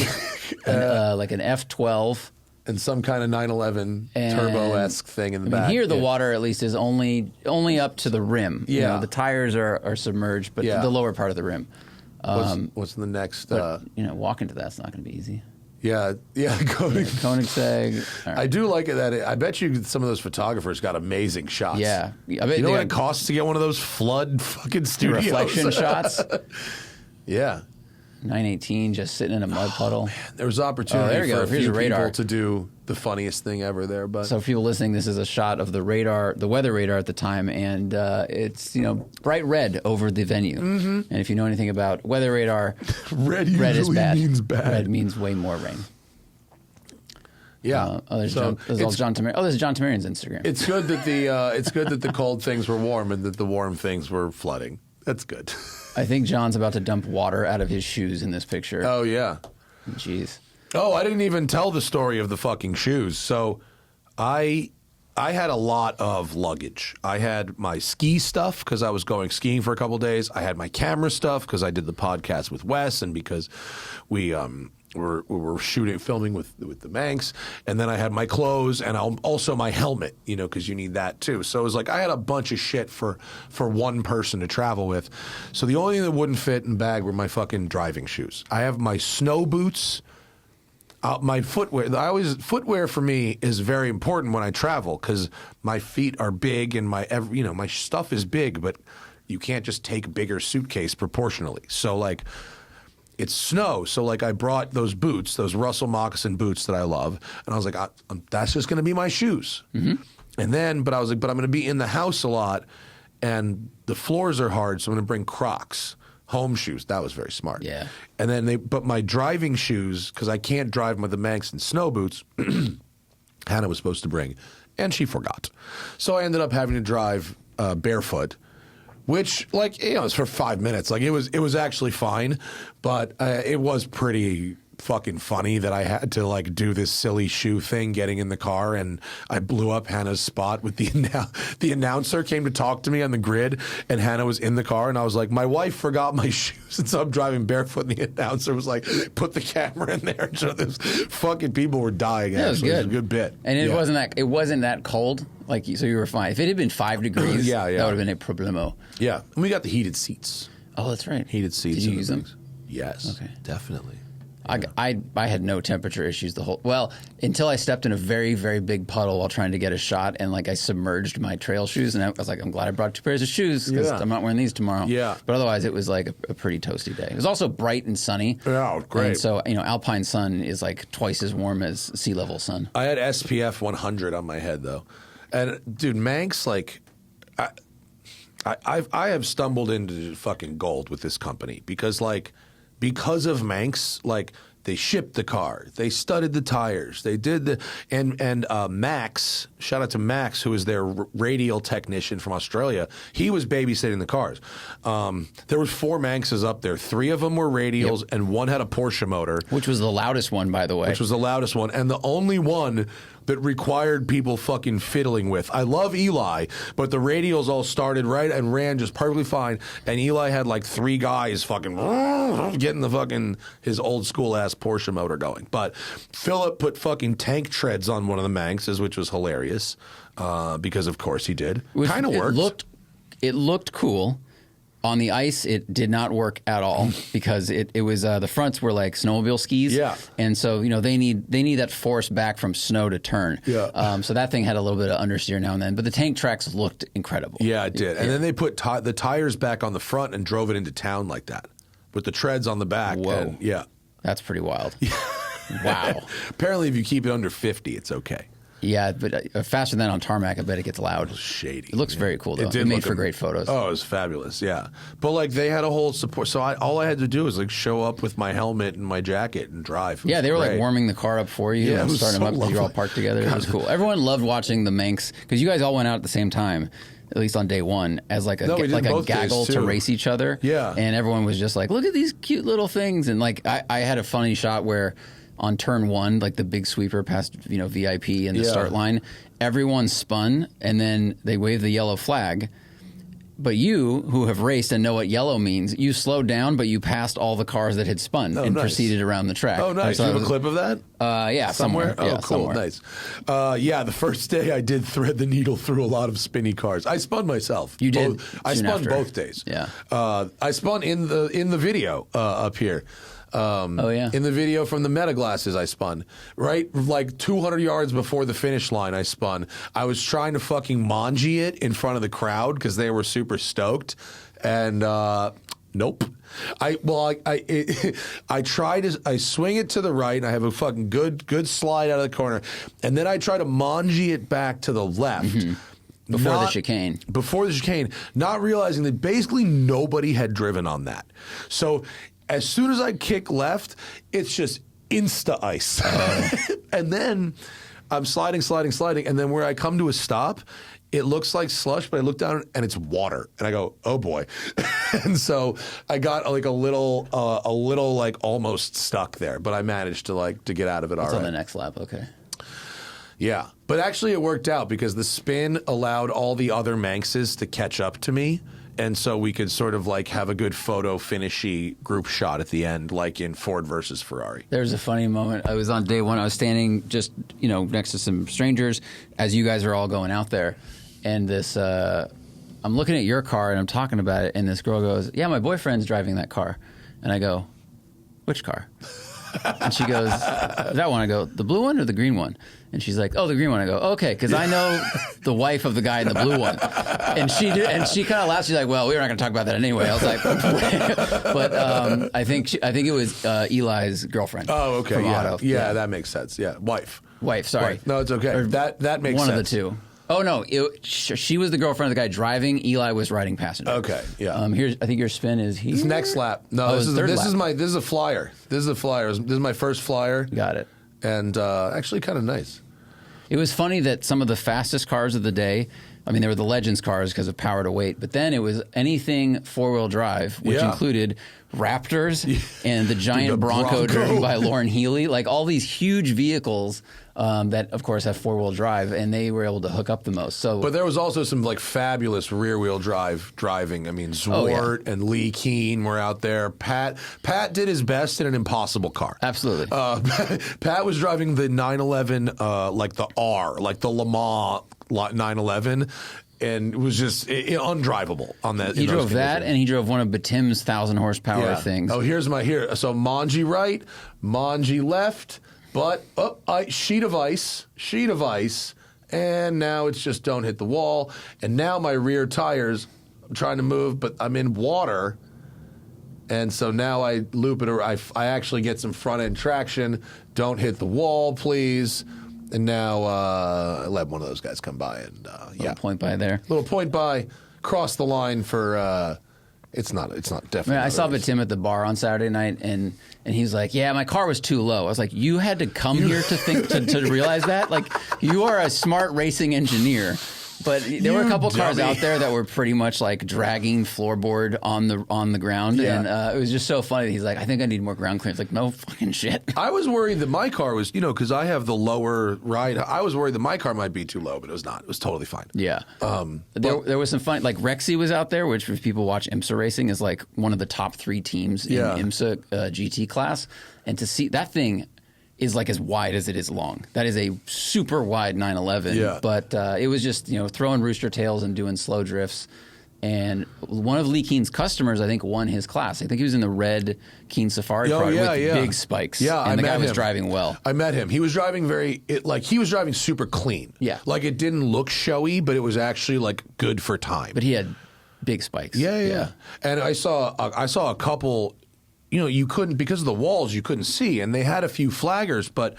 like an F12. and some kind of 911 turbo-esque thing in the back. Here, the water at least is only up to the rim. Yeah. You know, the tires are submerged, but the lower part of the rim. What's the next? But, walking to that's not going to be easy. Yeah, Koenigsegg. Right. I do like it that I bet you some of those photographers got amazing shots. Yeah. I bet you know what it costs to get one of those flood fucking studios? Reflection shots? Yeah. 918 just sitting in a mud puddle. Man, there was opportunity for a few radar. people to do the funniest thing ever there. But so for people listening, this is a shot of the radar, the weather radar at the time, and it's bright red over the venue. Mm-hmm. And if you know anything about weather radar, red is bad. Means bad. Red means way more rain. Yeah. There's John Tamarian. This is John Tamarian's Instagram. It's good that the cold things were warm and that the warm things were flooding. That's good. I think John's about to dump water out of his shoes in this picture. Oh, yeah. Jeez. Oh, I didn't even tell the story of the fucking shoes. So I had a lot of luggage. I had my ski stuff because I was going skiing for a couple of days. I had my camera stuff because I did the podcast with Wes and because we were filming with the Manx. And then I had my clothes and also my helmet, because you need that too. So it was like I had a bunch of shit for one person to travel with. So the only thing that wouldn't fit in the bag were my fucking driving shoes. I have my snow boots. My footwear. Footwear for me is very important when I travel because my feet are big and my stuff is big, but you can't just take a bigger suitcase proportionally. So like, it's snow. So like, I brought those boots, those Russell moccasin boots that I love, and I was like, that's just going to be my shoes. Mm-hmm. And then, but I was like, but I'm going to be in the house a lot, and the floors are hard, so I'm going to bring Crocs. Home shoes. That was very smart. Yeah. And then but my driving shoes, because I can't drive with the Manx and snow boots, Hannah was supposed to bring, and she forgot. So I ended up having to drive barefoot, which, it's for 5 minutes. Like, it was actually fine, but it was pretty fucking funny that I had to do this silly shoe thing getting in the car, and I blew up Hannah's spot with the announcer came to talk to me on the grid, and Hannah was in the car, and I was like, my wife forgot my shoes, and so I'm driving barefoot, and the announcer was like, put the camera in there, and so this fucking people were dying. Yeah, actually. it was a good bit, and it wasn't that cold. So you were fine. If it had been 5 degrees, that would have been a problemo. Yeah, and we got the heated seats. Oh, that's right. Heated seats. Did you use them? Yes. Okay. Definitely. I had no temperature issues until I stepped in a very, very big puddle while trying to get a shot, and I submerged my trail shoes, and I was like, I'm glad I brought 2 pairs of shoes because I'm not wearing these tomorrow. Yeah. But otherwise, it was a pretty toasty day. It was also bright and sunny. Oh, great. And so, alpine sun is twice as warm as sea level sun. I had SPF 100 on my head though, and dude, Manx I have stumbled into fucking gold with this company because of Manx, they shipped the car, they studded the tires, they did and Max, shout out to Max, who is their radial technician from Australia. He was babysitting the cars. There was 4 Manxes up there. 3 of them were radials, and 1 had a Porsche motor, which was the loudest one, by the way. Which was the loudest one, and the only one that required people fucking fiddling with. I love Eli, but the radials all started right and ran just perfectly fine, and Eli had 3 guys fucking getting his old school ass Porsche motor going. But Philip put fucking tank treads on one of the Manxes, which was hilarious, because of course he did. Kind of worked. It looked cool. On the ice, it did not work at all because it was the fronts were like snowmobile skis, and so they need that force back from snow to turn. Yeah. So that thing had a little bit of understeer now and then, but the tank tracks looked incredible. Yeah, it did. And then they put the tires back on the front and drove it into town like that, with the treads on the back. Whoa, yeah, that's pretty wild. Wow. Apparently, if you keep it under 50, it's okay. Yeah, but faster than on tarmac, I bet it gets loud. Shady. It looks very cool, though. It made for great photos. Oh, it was fabulous, yeah. But, they had a whole support. So all I had to do was, show up with my helmet and my jacket and drive. Yeah, they were, warming the car up for you and starting them up because you're all parked together. It was cool. Everyone loved watching the Manx because you guys all went out at the same time, at least on day one, as a gaggle to race each other. Yeah. And everyone was just look at these cute little things. And, I had a funny shot where on turn 1, the big sweeper past VIP and the start line, everyone spun, and then they waved the yellow flag, But you, who have raced and know what yellow means, you slowed down, but you passed all the cars that had spun and proceeded around the track. Oh, nice. Do you have a clip of that? Yeah, somewhere. Oh, Yeah, cool. somewhere. Nice. Yeah, the first day I did thread the needle through a lot of spinny cars. I spun myself. You did? I soon spun after. both days. Yeah. I spun in the video up here. Oh, yeah. In the video from the Meta glasses, I spun. Right? Like 200 yards before the finish line, I spun. I was trying to fucking manji it in front of the crowd because they were super stoked. And nope. I try to, I swing it to the right, and I have a fucking good slide out of the corner. And then I try to manji it back to the left. Before the chicane. Before the chicane, not realizing that basically nobody had driven on that. So as soon as I kick left, it's just insta ice. And then I'm sliding, and then where I come to a stop, it looks like slush, but I look down and it's water. And I go, oh boy. And so I got like a little like almost stuck there, but I managed to get out of it all right. It's on the next lap, okay. Yeah, but actually it worked out because the spin allowed all the other Manxes to catch up to me, and so we could sort of like have a good photo finishy group shot at the end, like in Ford versus Ferrari. There's a funny moment. I was on day one. I was standing just next to some strangers as you guys are all going out there, and this I'm looking at your car and I'm talking about it, and this girl goes, "Yeah, my boyfriend's driving that car," and I go, "Which car?" And she goes, "That one." I go, "The blue one or the green one?" And she's like, "Oh, the green one." I go, "Okay," because I know the wife of the guy in the blue one. And she kind of laughed. She's like, "Well, we're not going to talk about that anyway." I was like, but I think it was Eli's girlfriend. Oh, okay, from yeah. Auto. Yeah, that makes sense. Yeah, wife. Sorry. No, it's okay. Or That makes one sense. of the two. Oh no, she was the girlfriend of the guy driving. Eli was riding passenger. Okay, yeah. I think your spin is here. This next lap. No, Oh, this is lap. this is a flyer. This is a flyer. This is my first flyer. Got it. And actually kind of nice. It was funny that some of the fastest cars of the day, I mean, they were the Legends cars because of power to weight, but then it was anything four-wheel drive, which included Raptors and the giant Bronco driven by Lauren Healy, like all these huge vehicles that, of course, have four-wheel drive, and they were able to hook up the most. But there was also some like fabulous rear-wheel driving. I mean, Zwart and Lee Keen were out there. Pat did his best in an impossible car. Absolutely. Pat was driving the 911, like the R, like the Le Mans 911. And it was just undrivable on that. He drove that, and he drove one of Batim's 1,000 horsepower things. Oh, here's so Manji right, Manji left, but sheet of ice, and now it's just don't hit the wall. And now my rear tires, I'm trying to move, but I'm in water, and so now I loop it. I actually get some front end traction. Don't hit the wall, please. And now I let one of those guys come by and Little point by there. Little point by, cross the line for. It's not definitely. I saw Batim at the bar on Saturday night, and he's like, "Yeah, my car was too low." I was like, "You had to come here to think to realize that? Like, you are a smart racing engineer." But there were a couple cars out there that were pretty much like dragging floorboard on the ground, and it was just so funny. He's like, "I think I need more ground clearance." Like, no fucking shit. I was worried that my car was, because I have the lower ride. I was worried that my car might be too low, but it was not. It was totally fine. Yeah. There was some fun. Like Rexy was out there, which if people watch IMSA racing is like one of the top 3 teams in IMSA GT class, and to see that thing is like as wide as it is long. That is a super wide 911. Yeah. But it was just, throwing rooster tails and doing slow drifts. And one of Lee Keen's customers, I think, won his class. I think he was in the red Keen Safari car with big spikes. Yeah, and the guy was driving well. I met him. He was driving he was driving super clean. Yeah. Like it didn't look showy, but it was actually like good for time. But he had big spikes. Yeah. And I saw a couple. You couldn't, because of the walls, you couldn't see, and they had a few flaggers, but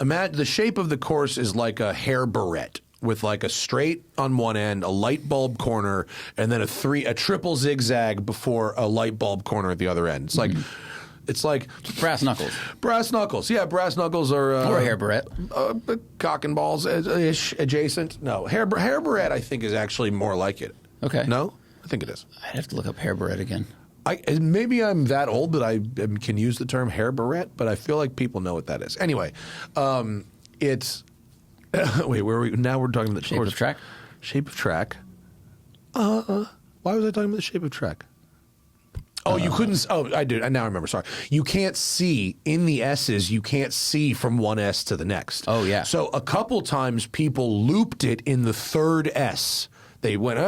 imagine the shape of the course is like a hair barrette with like a straight on one end, a light bulb corner, and then a triple zigzag before a light bulb corner at the other end. It's like brass knuckles. Brass knuckles, yeah. Brass knuckles are or a hair barrette. Cock and balls ish adjacent. No, hair barrette I think is actually more like it. Okay. No, I think it is. I'd have to look up hair barrette again. Maybe I'm that old that I can use the term hair barrette, but I feel like people know what that is. Anyway, it's wait, where are we now? We're talking about the shape of track. Shape of track. Well, Why was I talking about the shape of Trek? Oh, you couldn't. Oh, I did. Now I remember. Sorry. You can't see in the S's. You can't see from one S to the next. Oh, yeah. So a couple times people looped it in the third S. They went,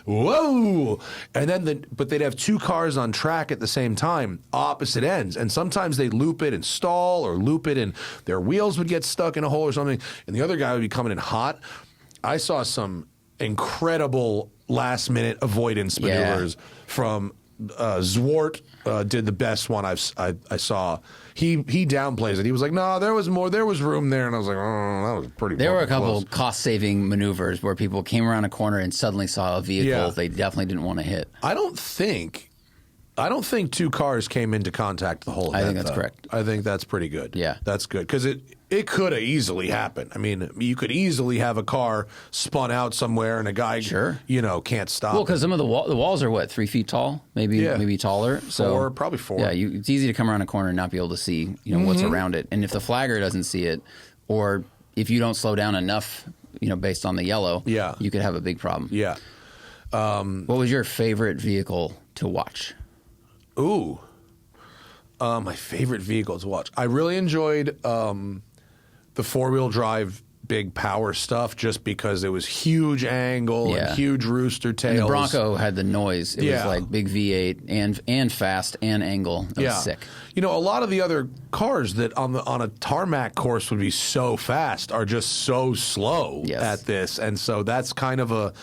whoa. And then, but they'd have two cars on track at the same time, opposite ends. And sometimes they'd loop it and stall or loop it and their wheels would get stuck in a hole or something. And the other guy would be coming in hot. I saw some incredible last minute avoidance maneuvers from Zwart did the best one I saw. He downplays it. He was like, "No, there was more. There was room there." And I was like, "Oh, that was pretty." There were a couple close. Cost-saving maneuvers where people came around a corner and suddenly saw a vehicle they definitely didn't want to hit. I don't think two cars came into contact the whole event. I think that's correct. I think that's pretty good. Yeah. That's good because it could have easily happened. I mean, you could easily have a car spun out somewhere and a guy, can't stop. Well, because some of the walls are what, 3 feet tall, maybe taller. So probably 4. Yeah, it's easy to come around a corner and not be able to see what's around it. And if the flagger doesn't see it, or if you don't slow down enough, based on the yellow, you could have a big problem. Yeah. What was your favorite vehicle to watch? Ooh. My favorite vehicle to watch. I really enjoyed the 4-wheel drive big power stuff just because it was huge angle and huge rooster tails. And the Bronco had the noise. It was like big V8 and fast and angle. It was sick. A lot of the other cars that on a tarmac course would be so fast are just so slow at this. And so that's kind of a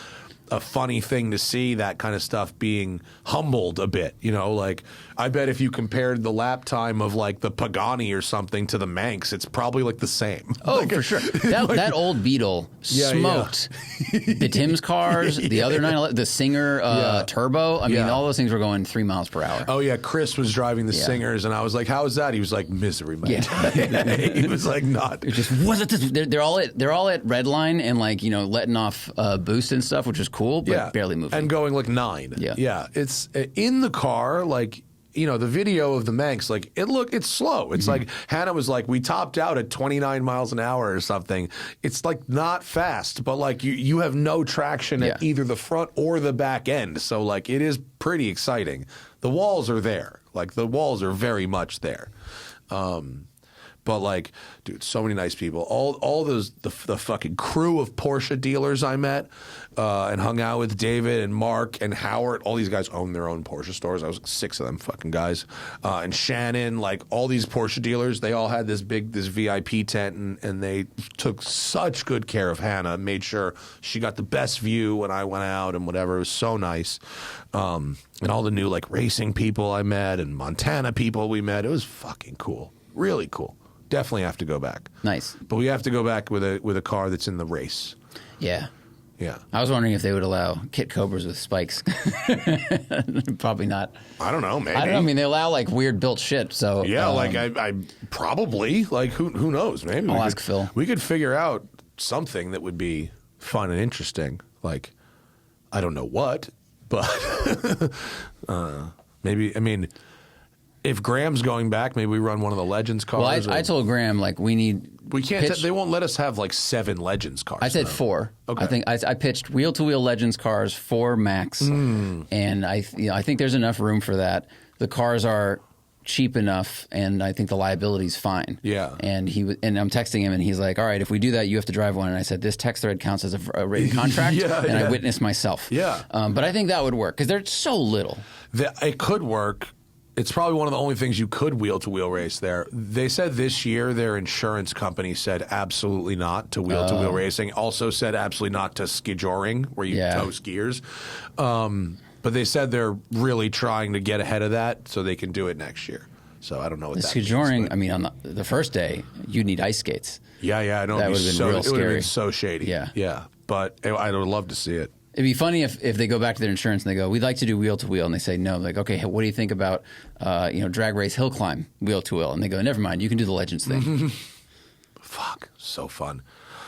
funny thing to see, that kind of stuff being humbled a bit. Like I bet if you compared the lap time of like the Pagani or something to the Manx, it's probably like the same. Oh, like, for sure. That old Beetle smoked the Tim's cars, the other 911, the Singer Turbo. I mean, all those things were going 3 miles per hour. Oh yeah, Chris was driving the Singers, and I was like, "How is that?" He was like, "Misery, mate." Yeah. He was like, "Not." It just wasn't. They're all at red line and like letting off boost and stuff, which is cool, but barely moving and going like 9. Yeah. It's in the car like. The video of the Manx, like it's slow. It's like Hannah was like, we topped out at 29 miles an hour or something. It's like not fast, but like you have no traction at either the front or the back end. So like it is pretty exciting. The walls are there. Like the walls are very much there. But like, dude, so many nice people. All those the fucking crew of Porsche dealers I met and hung out with, David and Mark and Howard. All these guys own their own Porsche stores. I was like 6 of them fucking guys. And Shannon, like all these Porsche dealers, they all had this VIP tent and they took such good care of Hannah. Made sure she got the best view when I went out and whatever. It was so nice. And all the new like racing people I met and Montana people we met. It was fucking cool. Really cool. Definitely have to go back. Nice. But we have to go back with a car that's in the race. Yeah. Yeah. I was wondering if they would allow kit Cobras with spikes. Probably not. I don't know, maybe. I don't know. I mean, they allow like weird built shit. So yeah, like I probably like who knows? Maybe I'll ask Phil. We could figure out something that would be fun and interesting. Like I don't know what, but maybe. I mean. If Graham's going back, maybe we run one of the Legends cars. Well, I told Graham like we can't. They won't let us have like 7 Legends cars. I said 4. Okay. I think I pitched wheel-to-wheel Legends cars 4 max, and I think there's enough room for that. The cars are cheap enough, and I think the liability's fine. Yeah. And I'm texting him, and he's like, "All right, if we do that, you have to drive one." And I said, "This text thread counts as a written contract," I witnessed myself. Yeah. But I think that would work because they're so little. It could work. It's probably one of the only things you could wheel-to-wheel race there. They said this year their insurance company said absolutely not to wheel-to-wheel racing. Also said absolutely not to skijoring, where you tow skiers. But they said they're really trying to get ahead of that so they can do it next year. So I don't know what that means. Skijoring, I mean, on the first day, you'd need ice skates. Yeah, I know. That would have been real scary. It would have been so shady. Yeah. But I would love to see it. It'd be funny if they go back to their insurance and they go, "We'd like to do wheel to wheel," and they say no. Like, okay, what do you think about drag race hill climb wheel to wheel? And they go, "Never mind, you can do the Legends thing." Fuck, so fun.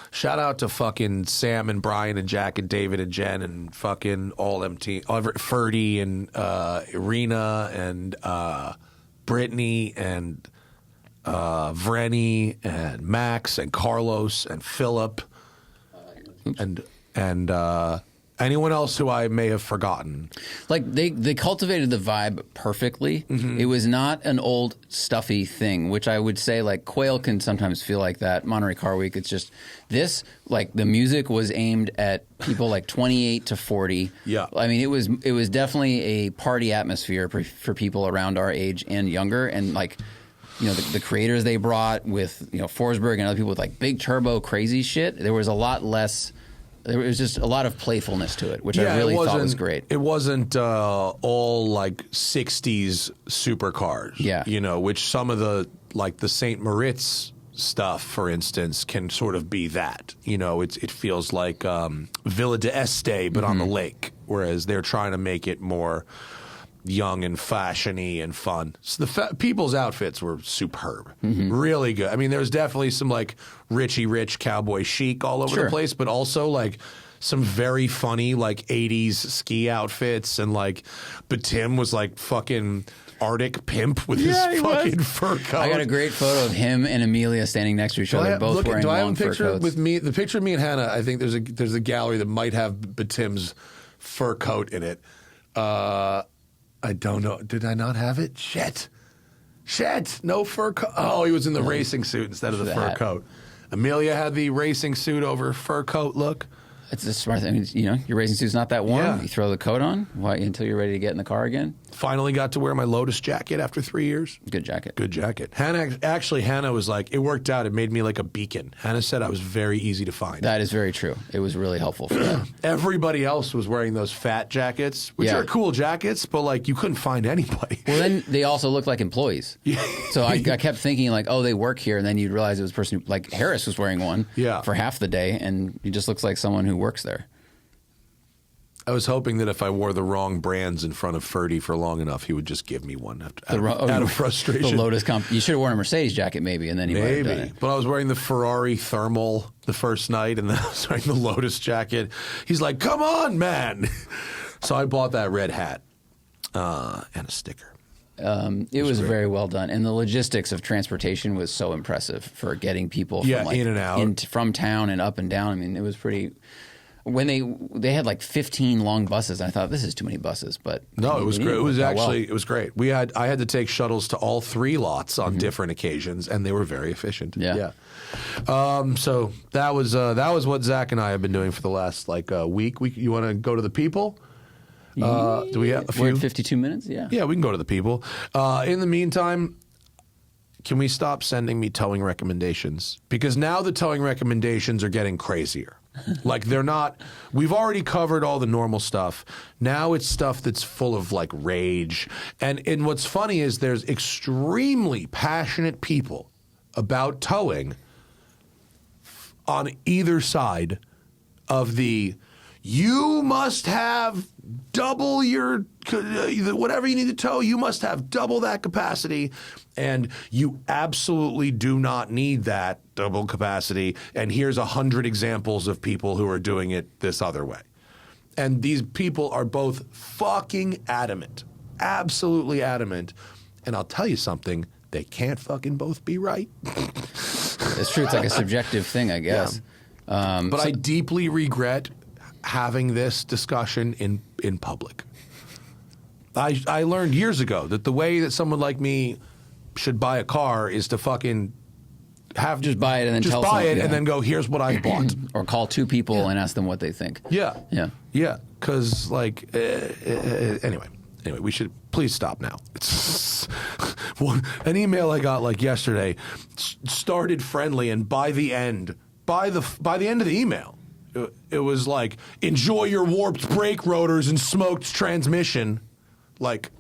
Shout out to fucking Sam and Brian and Jack and David and Jen and fucking all them team, F.A.T and Irina and Brittany and Vrenny and Max and Carlos and Philip and Anyone else who I may have forgotten? Like they cultivated the vibe perfectly. It was not an old stuffy thing, which I would say like Quail can sometimes feel like that. Monterey Car Week, it's just this, like the music was aimed at people like 28 to 40. Yeah. I mean, it was definitely a party atmosphere for people around our age and younger, and like, you know, the creators they brought with, you know, Forsberg and other people with like big turbo crazy shit. There was a lot less. There was just a lot of playfulness to it, which I really thought was great. It wasn't all like 60s supercars. Yeah. You know, which some of the, like the St. Moritz stuff, for instance, can sort of be that. You know, it feels like Villa d'Este, but on the lake, whereas they're trying to make it more young and fashiony and fun. So the people's outfits were superb. Really good. I mean, there's definitely some like Richie Rich cowboy chic all over the place, but also like some very funny like 80s ski outfits, and like Tim was like fucking Arctic pimp with his fucking fur coat. I got a great photo of him and Amelia standing next to each other, both wearing long fur coats. Do I have a picture with me? The picture of me and Hannah, I think there's a gallery that might have Tim's fur coat in it. I don't know. Did I not have it? Shit. No fur coat. Oh, he was in the racing suit instead of the fur coat. Amelia had the racing suit over fur coat look. It's a smart thing. I mean, you know, your racing suit's not that warm. Yeah. You throw the coat on until you're ready to get in the car again. Finally got to wear my Lotus jacket after 3 years. Good jacket. Good jacket. Hannah was like, it worked out. It made me like a beacon. Hannah said I was very easy to find. That is very true. It was really helpful for that. Everybody else was wearing those F.A.T jackets, which are cool jackets, but like you couldn't find anybody. Well, then they also looked like employees. So I kept thinking like, oh, they work here, and then you'd realize it was a person who, like Harris was wearing one for half the day, and he just looks like someone who works there. I was hoping that if I wore the wrong brands in front of F.A.T for long enough, he would just give me one out of frustration. The Lotus You should have worn a Mercedes jacket maybe, and then he might have done it. But I was wearing the Ferrari thermal the first night, and then I was wearing the Lotus jacket. He's like, come on, man. So I bought that red hat and a sticker. It was very well done, and the logistics of transportation was so impressive for getting people from in and out. From town and up and down. I mean, it was pretty... When they had like 15 long buses, I thought this is too many buses, but no, it was great. It was actually it was great. I had to take shuttles to all 3 lots on different occasions, and they were very efficient. Yeah. So that was what Zach and I have been doing for the last like week. You want to go to the people? Do we have a few? We're at 52 minutes. Yeah. Yeah, we can go to the people. In the meantime, can we stop sending me towing recommendations? Because now the towing recommendations are getting crazier. Like they're not, we've already covered all the normal stuff. Now it's stuff that's full of like rage. And what's funny is there's extremely passionate people about towing on either side of you must have double your, whatever you need to tow, you must have double that capacity. And you absolutely do not need that double capacity. And here's 100 examples of people who are doing it this other way. And these people are both fucking adamant, absolutely adamant. And I'll tell you something, they can't fucking both be right. It's true. It's like a subjective thing, I guess. Yeah. But I deeply regret having this discussion in public. I learned years ago that the way that someone like me should buy a car is to fucking just buy it and then tell someone, and then go, here's what I bought. Or call 2 people and ask them what they think. Yeah. Because like anyway, we should please stop now. It's an email I got like yesterday started friendly, and by the end of the email, it was like, enjoy your warped brake rotors and smoked transmission. Like,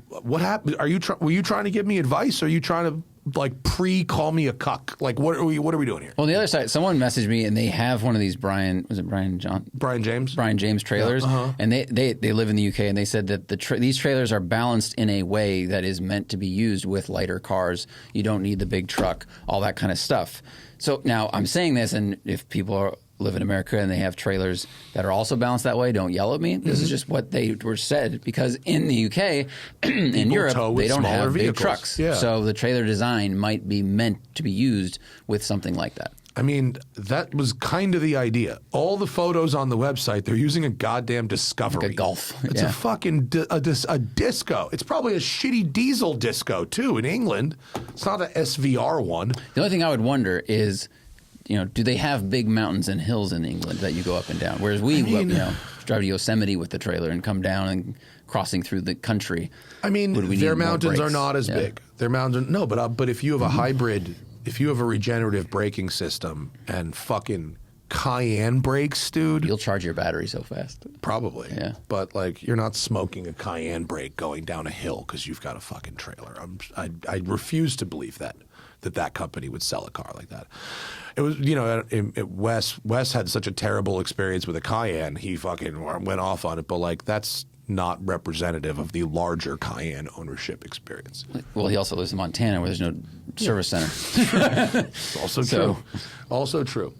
what happened? Were you trying to give me advice? Or are you trying to like call me a cuck? Like, what are we doing here? Well, on the other side, someone messaged me, and they have one of these Brian James trailers, and they live in the UK, and they said that these trailers are balanced in a way that is meant to be used with lighter cars. You don't need the big truck, all that kind of stuff. So now I'm saying this, and if people live in America and they have trailers that are also balanced that way, don't yell at me. This is just what they were said, because in the UK, in Europe, they don't have big trucks. Yeah. So the trailer design might be meant to be used with something like that. I mean, that was kind of the idea. All the photos on the website, they're using a goddamn Discovery. Like a Golf. It's a fucking a disco. It's probably a shitty diesel disco, too, in England. It's not an SVR one. The only thing I would wonder is, do they have big mountains and hills in England that you go up and down? Whereas we, drive to Yosemite with the trailer and come down and crossing through the country. I mean, their mountains are not as big. Their mountains, no, but if you have a hybrid, if you have a regenerative braking system and fucking Cayenne brakes, dude, you'll charge your battery so fast. Probably. Yeah. But like, you're not smoking a Cayenne brake going down a hill because you've got a fucking trailer. I refuse to believe that company would sell a car like that. It was, Wes had such a terrible experience with a Cayenne. He fucking went off on it, but like, that's not representative of the larger Cayenne ownership experience. Well, he also lives in Montana where there's no service center. It's also true. Also true.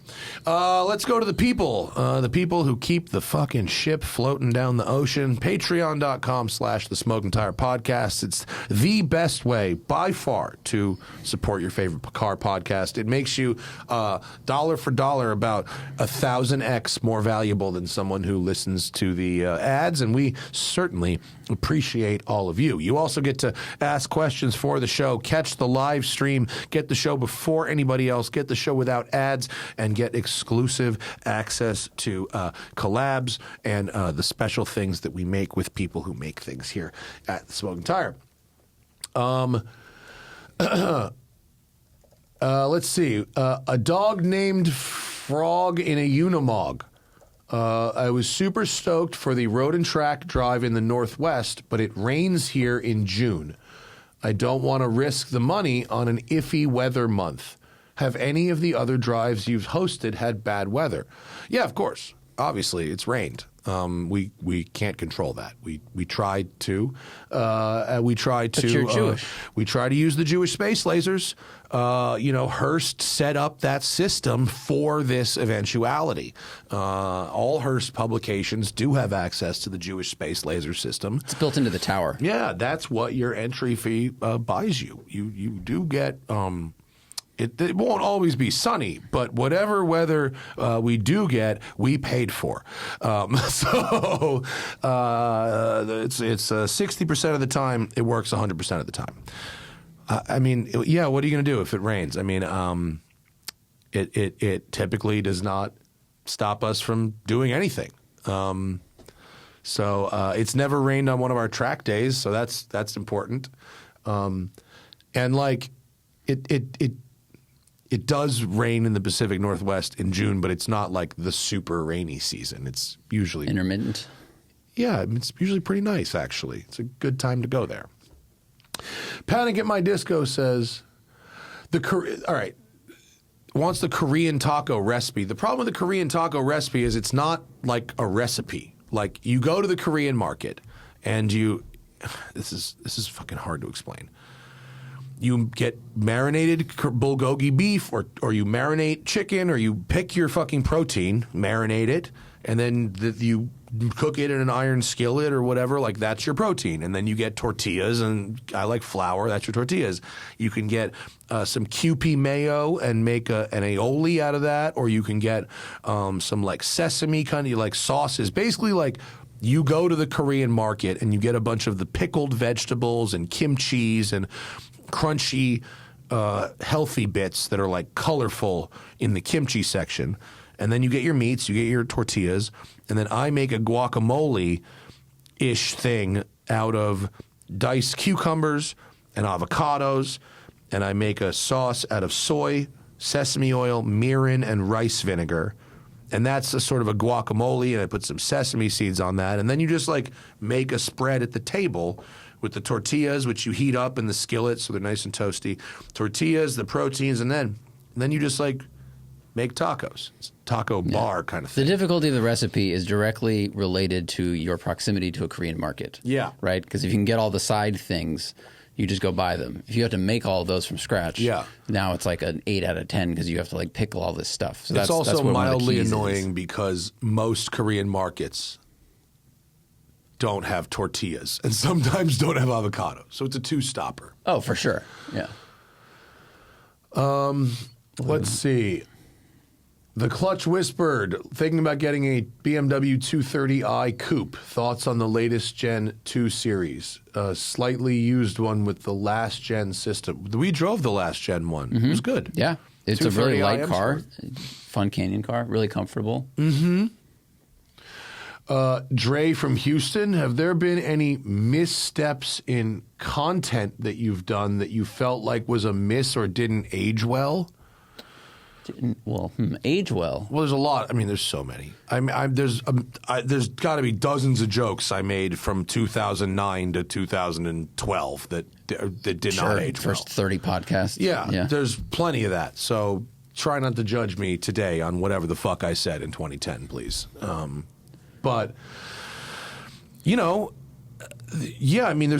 Let's go to the people. The people who keep the fucking ship floating down the ocean. Patreon.com/The Smoking Tire Podcast. It's the best way by far to support your favorite car podcast. It makes you dollar for dollar about 1,000x more valuable than someone who listens to the ads, and we certainly appreciate all of you. You also get to ask questions for the show, catch the live stream, get the show before anybody else, get the show without ads, and get exclusive access to collabs and the special things that we make with people who make things here at the Smoking Tire. Let's see. A dog named Frog in a Unimog. I was super stoked for the road and track drive in the Northwest, but it rains here in June. I don't want to risk the money on an iffy weather month. Have any of the other drives you've hosted had bad weather? Yeah, of course. Obviously, it's rained. We can't control that. We tried to. But you're Jewish. We try to use the Jewish space lasers. Hearst set up that system for this eventuality. All Hearst publications do have access to the Jewish space laser system. It's built into the tower. Yeah, that's what your entry fee buys you. You do get. It won't always be sunny, but whatever weather we do get, we paid for. It's 60% of the time, it works 100% of the time. What are you going to do if it rains? It typically does not stop us from doing anything. It's never rained on one of our track days, so that's important. It does rain in the Pacific Northwest in June, but it's not like the super rainy season. It's usually intermittent. Yeah, it's usually pretty nice, actually. It's a good time to go there. Panic at My Disco says, wants the Korean taco recipe. The problem with the Korean taco recipe is it's not like a recipe. Like, you go to the Korean market and this is fucking hard to explain. You get marinated bulgogi beef or you marinate chicken or you pick your fucking protein, marinate it, and then you cook it in an iron skillet or whatever. Like, that's your protein. And then you get tortillas, and I like flour. That's your tortillas. You can get some coupe mayo and make an aioli out of that, or you can get some like sesame kind of like sauces. Basically, like, you go to the Korean market and you get a bunch of the pickled vegetables and kimchis and crunchy, healthy bits that are like colorful in the kimchi section. And then you get your meats, you get your tortillas, and then I make a guacamole-ish thing out of diced cucumbers and avocados, and I make a sauce out of soy, sesame oil, mirin, and rice vinegar. And that's a sort of a guacamole, and I put some sesame seeds on that. And then you just like make a spread at the table with the tortillas, which you heat up in the skillet so they're nice and toasty. Tortillas, the proteins, and then you just like make tacos. It's a taco bar kind of thing. The difficulty of the recipe is directly related to your proximity to a Korean market. Yeah. Right? Because if you can get all the side things, you just go buy them. If you have to make all of those from scratch, now it's like an 8 out of 10 because you have to like pickle all this stuff. So it's also mildly annoying because most Korean markets don't have tortillas and sometimes don't have avocado. So it's a two-stopper. Oh, for sure. Yeah. Let's see. The Clutch whispered, thinking about getting a BMW 230i coupe. Thoughts on the latest Gen 2 series? A slightly used one with the last gen system. We drove the last gen one. It was good. Yeah. It's a really light 230i car. Sport. Fun canyon car. Really comfortable. Dre from Houston, have there been any missteps in content that you've done that you felt like was a miss or didn't age well? Age well. Well, there's a lot. I mean, there's so many. There's got to be dozens of jokes I made from 2009 to 2012 that did not age well. First 30 podcasts. Yeah, there's plenty of that. So try not to judge me today on whatever the fuck I said in 2010, please. But, you know, yeah, I mean,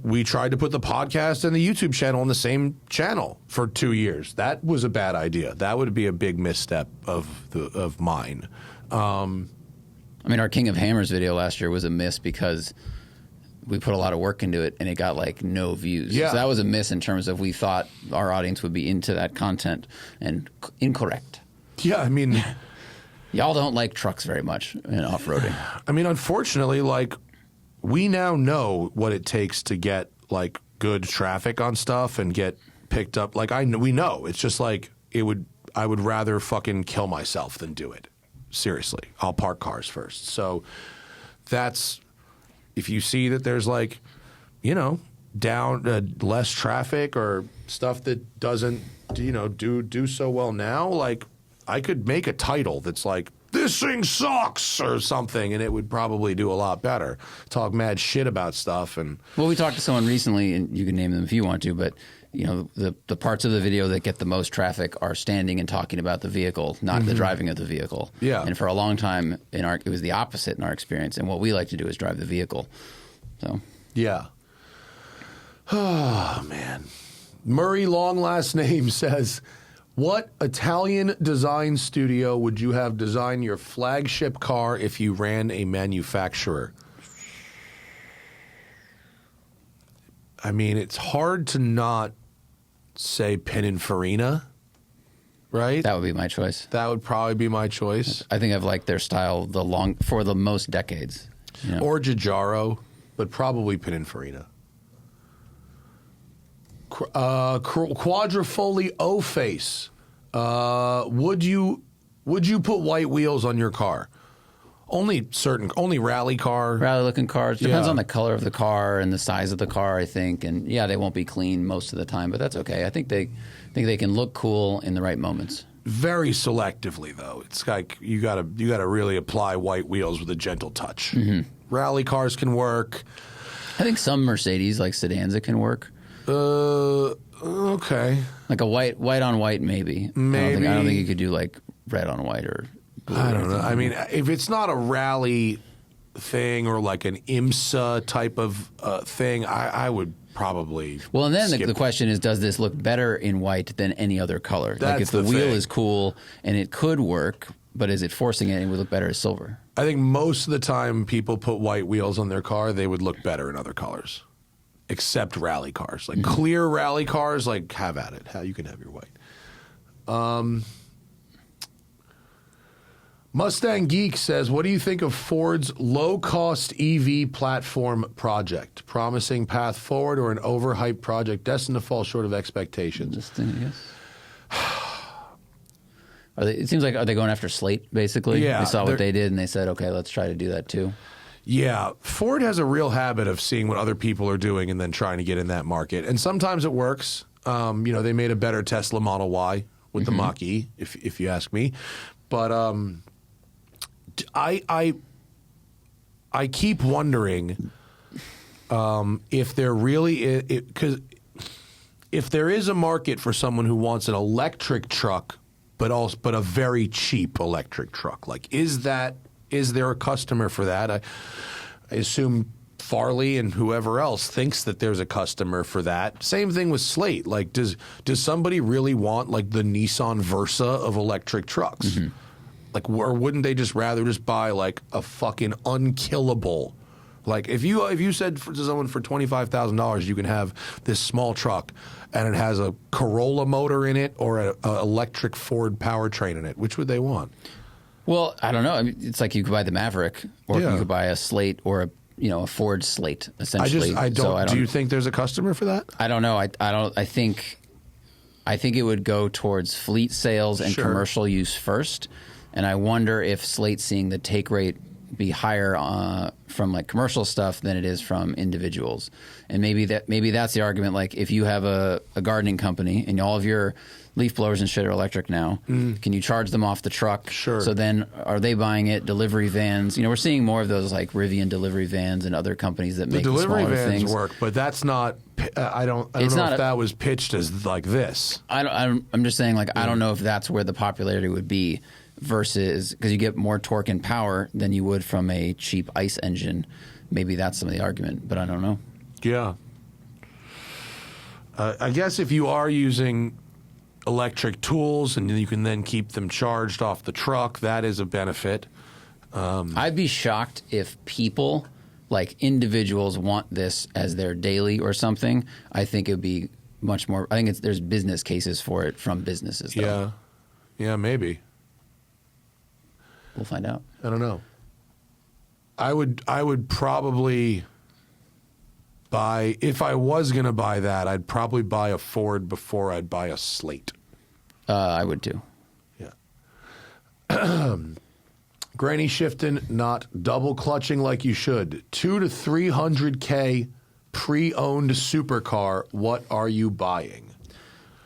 we tried to put the podcast and the YouTube channel on the same channel for 2 years. That was a bad idea. That would be a big misstep of mine. I mean, our King of Hammers video last year was a miss because we put a lot of work into it and it got like no views. Yeah. So that was a miss in terms of we thought our audience would be into that content, and incorrect. Yeah, I mean, y'all don't like trucks very much in off-roading. I mean, unfortunately, like, we now know what it takes to get like good traffic on stuff and get picked up. Like we know. It's just like I would rather fucking kill myself than do it. Seriously, I'll park cars first. So that's, if you see that there's like, you know, less traffic or stuff that doesn't, you know, do so well now, like I could make a title that's like, this thing sucks or something, and it would probably do a lot better. Talk mad shit about stuff. Well, we talked to someone recently, and you can name them if you want to, but you know, the parts of the video that get the most traffic are standing and talking about the vehicle, not the driving of the vehicle. Yeah. And for a long time, it was the opposite in our experience. And what we like to do is drive the vehicle. So yeah. Oh man. Murray, long last name, says, what Italian design studio would you have design your flagship car if you ran a manufacturer? I mean, it's hard to not say Pininfarina, right? that would be my choice. That would probably be my choice. I think I've liked their style for the most decades. You know? Or Giugiaro, but probably Pininfarina. Quadrifoglio O-face. Would you put white wheels on your car? Only rally car. Rally looking cars. Depends Yeah. on the color of the car and the size of the car, I think. And yeah, they won't be clean most of the time, but that's okay. I think they can look cool in the right moments. Very selectively, though. It's like you gotta really apply white wheels with a gentle touch. Rally cars can work. I think some Mercedes, like sedans, it can work. Okay. Like a white on white, maybe. Maybe. I don't think you could do like red on white or blue. I don't know. I mean, if it's not a rally thing or like an IMSA type of thing, I would probably. Well, and then skip the question is, does this look better in white than any other color? Like That's if the the wheel thing. is cool and it could work, but is it forcing it? It would look better as silver. I think most of the time people put white wheels on their car, they would look better in other colors. Except rally cars. Like clear rally cars, like have at it. You can have your white. Mustang Geek says, what do you think of Ford's low-cost EV platform project? Promising path forward or an overhyped project destined to fall short of expectations? Interesting, I guess. It seems like, are they going after Slate, basically? Yeah, They saw what they did and they said, okay, let's try to do that too. Yeah, Ford has a real habit of seeing what other people are doing and then trying to get in that market. And sometimes it works. You know, they made a better Tesla Model Y with the Mach-E, if you ask me. But I keep wondering if there really is, because if there is a market for someone who wants an electric truck, but a very cheap electric truck, like is there a customer for that? I assume Farley and whoever else thinks that there's a customer for that. Same thing with Slate. Like, does somebody really want like the Nissan Versa of electric trucks? Like, or wouldn't they just rather buy like a fucking unkillable Like if you said to someone for $25,000 you can have this small truck and it has a Corolla motor in it or an electric Ford powertrain in it, which would they want? Well, I don't know. I mean, it's like you could buy the Maverick, or you could buy a Slate or a Ford Slate. Essentially, I don't. Do you think there's a customer for that? I don't know. I don't. I think it would go towards fleet sales and commercial use first, and I wonder if Slate's seeing the take rate be higher from like commercial stuff than it is from individuals, and maybe that's the argument. Like if you have a gardening company and all of your leaf blowers and shit are electric now, can you charge them off the truck? Sure. So then are they buying it? Delivery vans. We're seeing more of those like Rivian delivery vans and other companies that make the delivery smaller vans things. work, but that's not. I don't know if that was pitched as like this. I'm just saying like I don't know if that's where the popularity would be versus because you get more torque and power than you would from a cheap ICE engine. Maybe that's some of the argument, but I don't know. Yeah. I guess if you are using electric tools and you can then keep them charged off the truck, that is a benefit. I'd be shocked if people, like individuals, want this as their daily or something. I think it would be much more. I think there's business cases for it from businesses. Though. Yeah, maybe. We'll find out. I don't know. I would probably buy, if I was going to buy that, I'd probably buy a Ford before I'd buy a Slate. I would too. Yeah. Granny shifting, not double clutching like you should. 200 to 300K pre-owned supercar. What are you buying?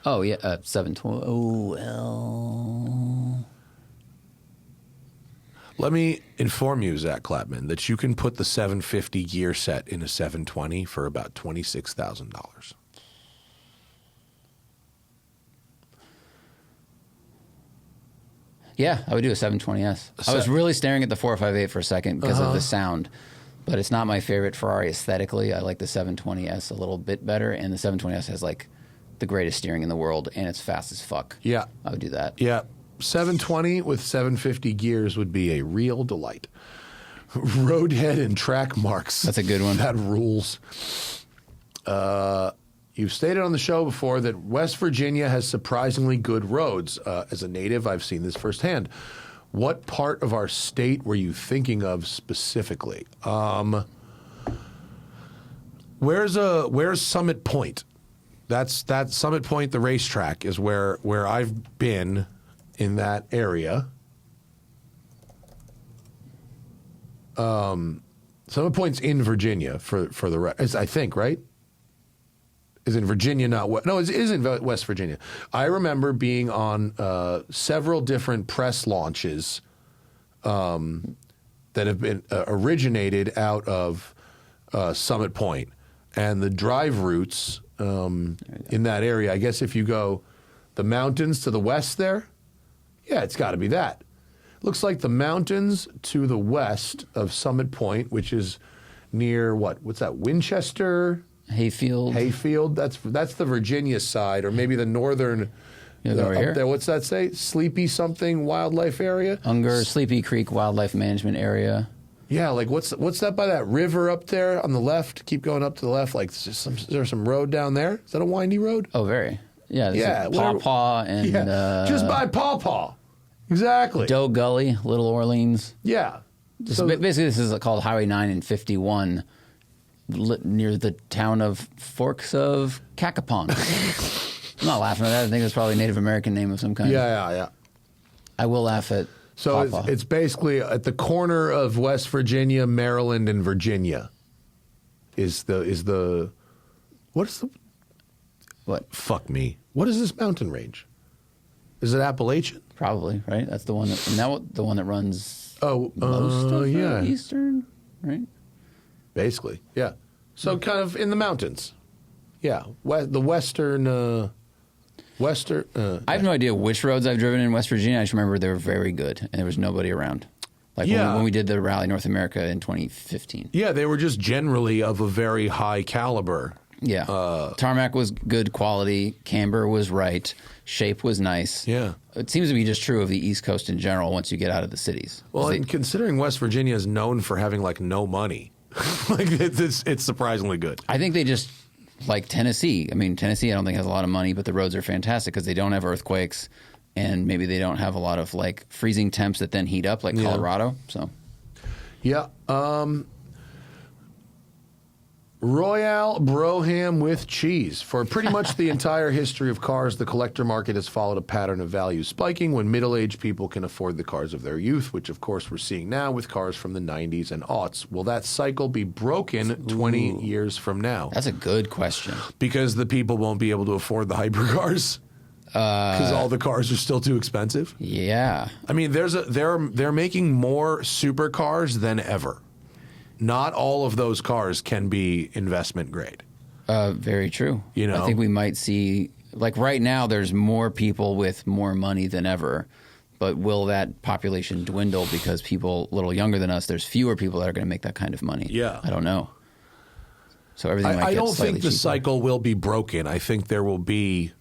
Oh yeah, 720. Oh well. Let me inform you, Zack Klapman, that you can put the 750 gear set in a 720 for about $26,000. Yeah, I would do a 720S. I was really staring at the 458 for a second because of the sound, but it's not my favorite Ferrari aesthetically. I like the 720S a little bit better, and the 720S has like the greatest steering in the world, and it's fast as fuck. Yeah. I would do that. Yeah. 720 with 750 gears would be a real delight. Roadhead and track marks. That's a good one. That rules. You've stated on the show before that West Virginia has surprisingly good roads. As a native, I've seen this firsthand. What part of our state were you thinking of specifically? Where's Summit Point? That's Summit Point, the racetrack, is where I've been in that area. Summit Point's in Virginia for the I think, right? Is in Virginia, not no, it isn't West Virginia. I remember being on several different press launches that have been originated out of Summit Point, and the drive routes in that area. I guess if you go the mountains to the west there, yeah, it's got to be that. Looks like the mountains to the west of Summit Point, which is near what's that? Winchester. Hayfield. That's the Virginia side, or maybe the northern. Up there. What's that say? Sleepy something wildlife area. Unger Sleepy Creek Wildlife Management Area. Yeah, like what's that by that river up there on the left? Keep going up to the left. Like is there some road down there? Is that a windy road? Oh, very. Yeah. Pawpaw and just by Pawpaw. Exactly. Doe Gully, Little Orleans. Yeah. So basically, this is called Highway 9 and 51. Near the town of Forks of Cacapon. I'm not laughing at that. I think it's probably a Native American name of some kind. Yeah. I will laugh at. So it's basically at the corner of West Virginia, Maryland, and Virginia. Is the what? Fuck me. What is this mountain range? Is it Appalachian? Probably, right? That's the one the one that runs. Most of the eastern, right? Basically, yeah. So kind of in the mountains. Yeah, the western. I have no idea which roads I've driven in West Virginia. I just remember they were very good, and there was nobody around. Like when we did the Rally North America in 2015. Yeah, they were just generally of a very high caliber. Yeah. Tarmac was good quality. Camber was right. Shape was nice. Yeah. It seems to be just true of the East Coast in general once you get out of the cities. Well, and considering West Virginia is known for having like no money. Like it's surprisingly good. I think they just like Tennessee. I mean, Tennessee I don't think has a lot of money, but the roads are fantastic because they don't have earthquakes, and maybe they don't have a lot of like freezing temps that then heat up like Colorado. So, yeah. Royale Broham with cheese. For pretty much the entire history of cars, the collector market has followed a pattern of value spiking when middle-aged people can afford the cars of their youth, which of course we're seeing now with cars from the 90s and aughts. Will that cycle be broken 20 years from now? that's a good question. Because the people won't be able to afford the hypercars? Because all the cars are still too expensive? Yeah. I mean, they're making more supercars than ever. Not all of those cars can be investment grade. Very true. You know? I think we might see, like right now, there's more people with more money than ever. But will that population dwindle because people a little younger than us, there's fewer people that are going to make that kind of money? Yeah. I don't know. So everything might I get don't slightly think the cheaper. cycle will be broken. I think there will be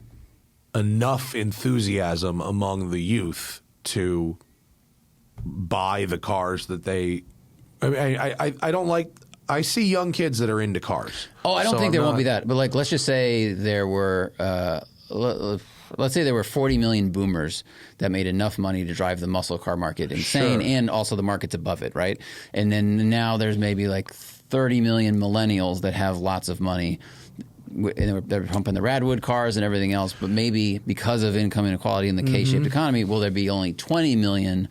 enough enthusiasm among the youth to buy the cars that they... I mean, I don't like... I see young kids that are into cars. Oh, I don't think there won't be that. But like, let's just say there were... let's say there were 40 million boomers that made enough money to drive the muscle car market insane, and also the markets above it, right? And then now there's maybe like 30 million millennials that have lots of money, and they're pumping the Radwood cars and everything else, but maybe because of income inequality in the K-shaped economy, will there be only 20 million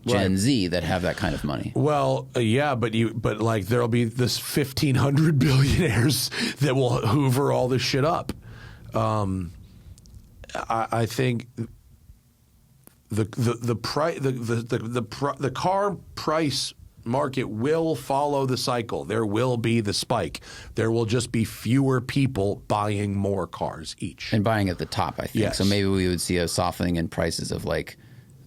Gen Z that have that kind of money? Well, yeah, but like there'll be this 1,500 billionaires that will hoover all this shit up. I think the car price market will follow the cycle. There will be the spike. There will just be fewer people buying more cars each. And buying at the top, I think. Yes. So maybe we would see a softening in prices of like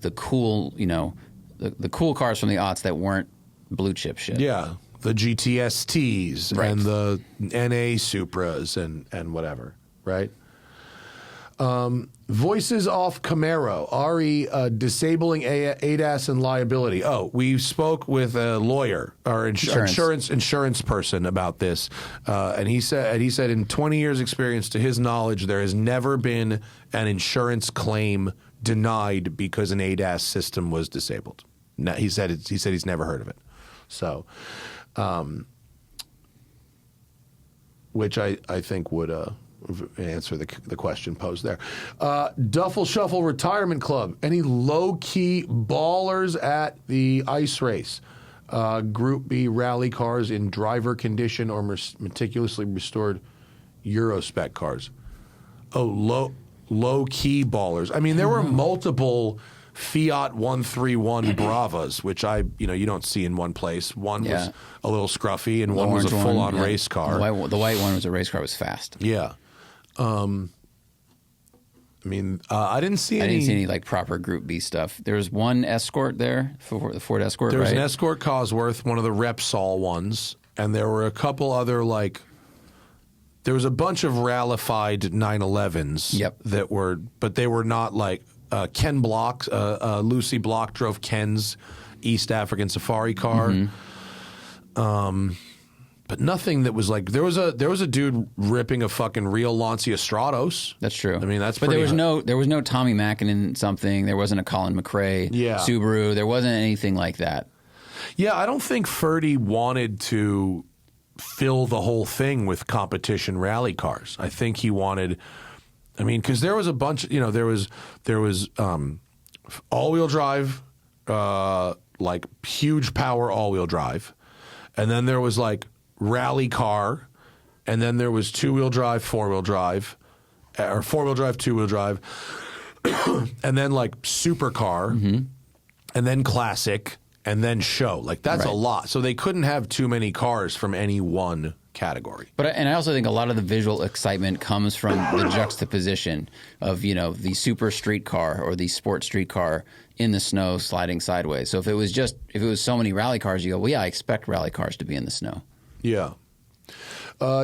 the cool, the cool cars from the aughts that weren't blue chip shit. Yeah, the GTSTs and the NA Supras and whatever, right? Voices off Camaro, RE disabling ADAS and liability. Oh, we spoke with a lawyer or insurance person about this, and he said in 20 years experience, to his knowledge, there has never been an insurance claim denied because an ADAS system was disabled. No, he said he's never heard of it. So, which I think would answer the question posed there. Duffel Shuffle Retirement Club. Any low-key ballers at the ice race? Group B rally cars in driver condition or meticulously restored Euro-spec cars. Oh, low-key ballers. I mean, there were multiple Fiat 131 Bravas, which you don't see in one place. One was a little scruffy, and one was a full-on race car. The white one was a race car. It was fast. Yeah. I didn't see any like proper Group B stuff. There was one Escort there, for the Ford Escort, There was right? an Escort Cosworth, one of the Repsol ones, and there were a couple other there was a bunch of rallified 911s. Yep. But they were not like Ken Block. Lucy Block drove Ken's East African safari car. But nothing that was like there was a dude ripping a fucking real Lancia Stratos. That's true. I mean, but there was no Tommy Mackinnon something. There wasn't a Colin McRae Subaru. There wasn't anything like that. Yeah, I don't think F.A.T wanted to fill the whole thing with competition rally cars. I think he wanted. I mean, because there was a bunch. There was all-wheel drive, like huge power all-wheel drive, and then there was like rally car, and then there was two-wheel drive, four-wheel drive, or four-wheel drive, two-wheel drive, and then like supercar, and then classic, and then show. Like that's a lot. So they couldn't have too many cars from any one category. And I also think a lot of the visual excitement comes from the juxtaposition of the super street car or the sport street car in the snow sliding sideways. So if it was so many rally cars, you go, well, yeah, I expect rally cars to be in the snow. Yeah.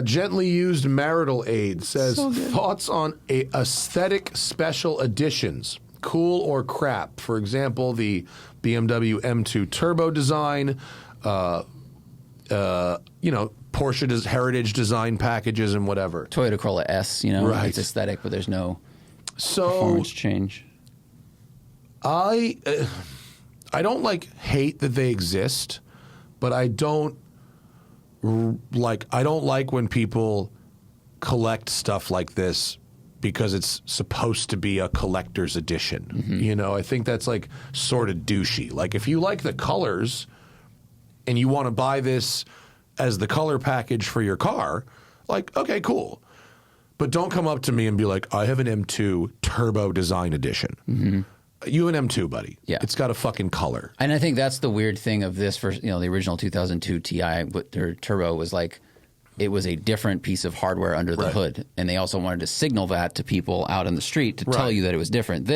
Gently Used Marital Aid says, thoughts on aesthetic special editions, cool or crap? For example, the BMW M2 Turbo design, Porsche does heritage design packages and whatever. Toyota Corolla S, Right. it's aesthetic, but there's no So performance change. I don't hate that they exist, but I don't like when people collect stuff like this because it's supposed to be a collector's edition. I think that's sort of douchey. If you like the colors and you want to buy this as the color package for your car, okay, cool. But don't come up to me and be like, I have an M2 Turbo Design Edition. You have an M2, buddy. Yeah. It's got a fucking color. And I think that's the weird thing of this for the original 2002 Ti, but their turbo was it was a different piece of hardware under the hood, and they also wanted to signal that to people out on the street to tell you that it was different.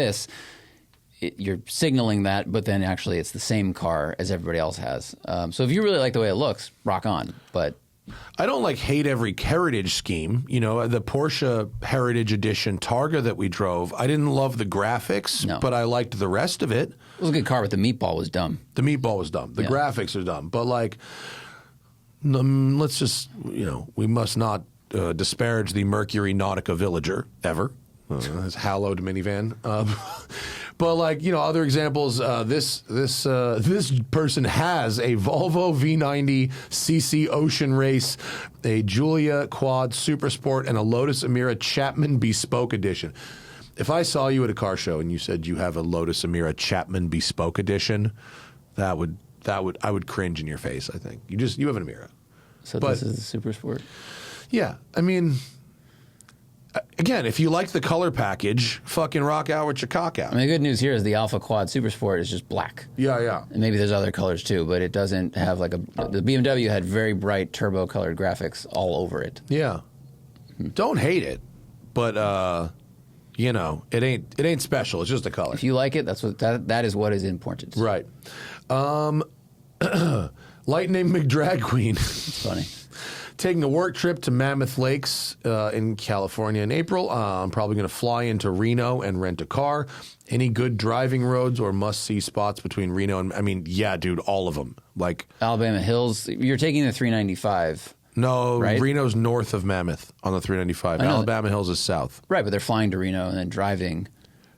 You're signaling that, but then actually it's the same car as everybody else has. So if you really like the way it looks, rock on. But I don't hate every heritage scheme. The Porsche Heritage Edition Targa that we drove, I didn't love the graphics, but I liked the rest of it. It was a good car, but the meatball was dumb. The meatball was dumb. The graphics are dumb. But let's just, we must not disparage the Mercury Nautica Villager ever. This hallowed minivan. But other examples, this person has a Volvo V90 CC Ocean Race, a Giulia Quad Super Sport, and a Lotus Emira Chapman Bespoke Edition. If I saw you at a car show and you said you have a Lotus Emira Chapman Bespoke Edition, I would cringe in your face. I think you have an Emira. So this is the Super Sport. Yeah, I mean. Again, if you like the color package, fucking rock out with your cock out. I mean, the good news here is the Alpha Quad Super Sport is just black. Yeah. And maybe there's other colors too, but it doesn't have the BMW had very bright turbo colored graphics all over it. Yeah. Don't hate it, but it ain't special. It's just a color. If you like it, that is what is important. Right. Lightning McDrag Queen. It's funny. Taking a work trip to Mammoth Lakes in California in April. I'm probably going to fly into Reno and rent a car. Any good driving roads or must-see spots between Reno and... yeah, dude, all of them. Alabama Hills. You're taking the 395. No, right? Reno's north of Mammoth on the 395. Alabama Hills is south. Right, but they're flying to Reno and then driving...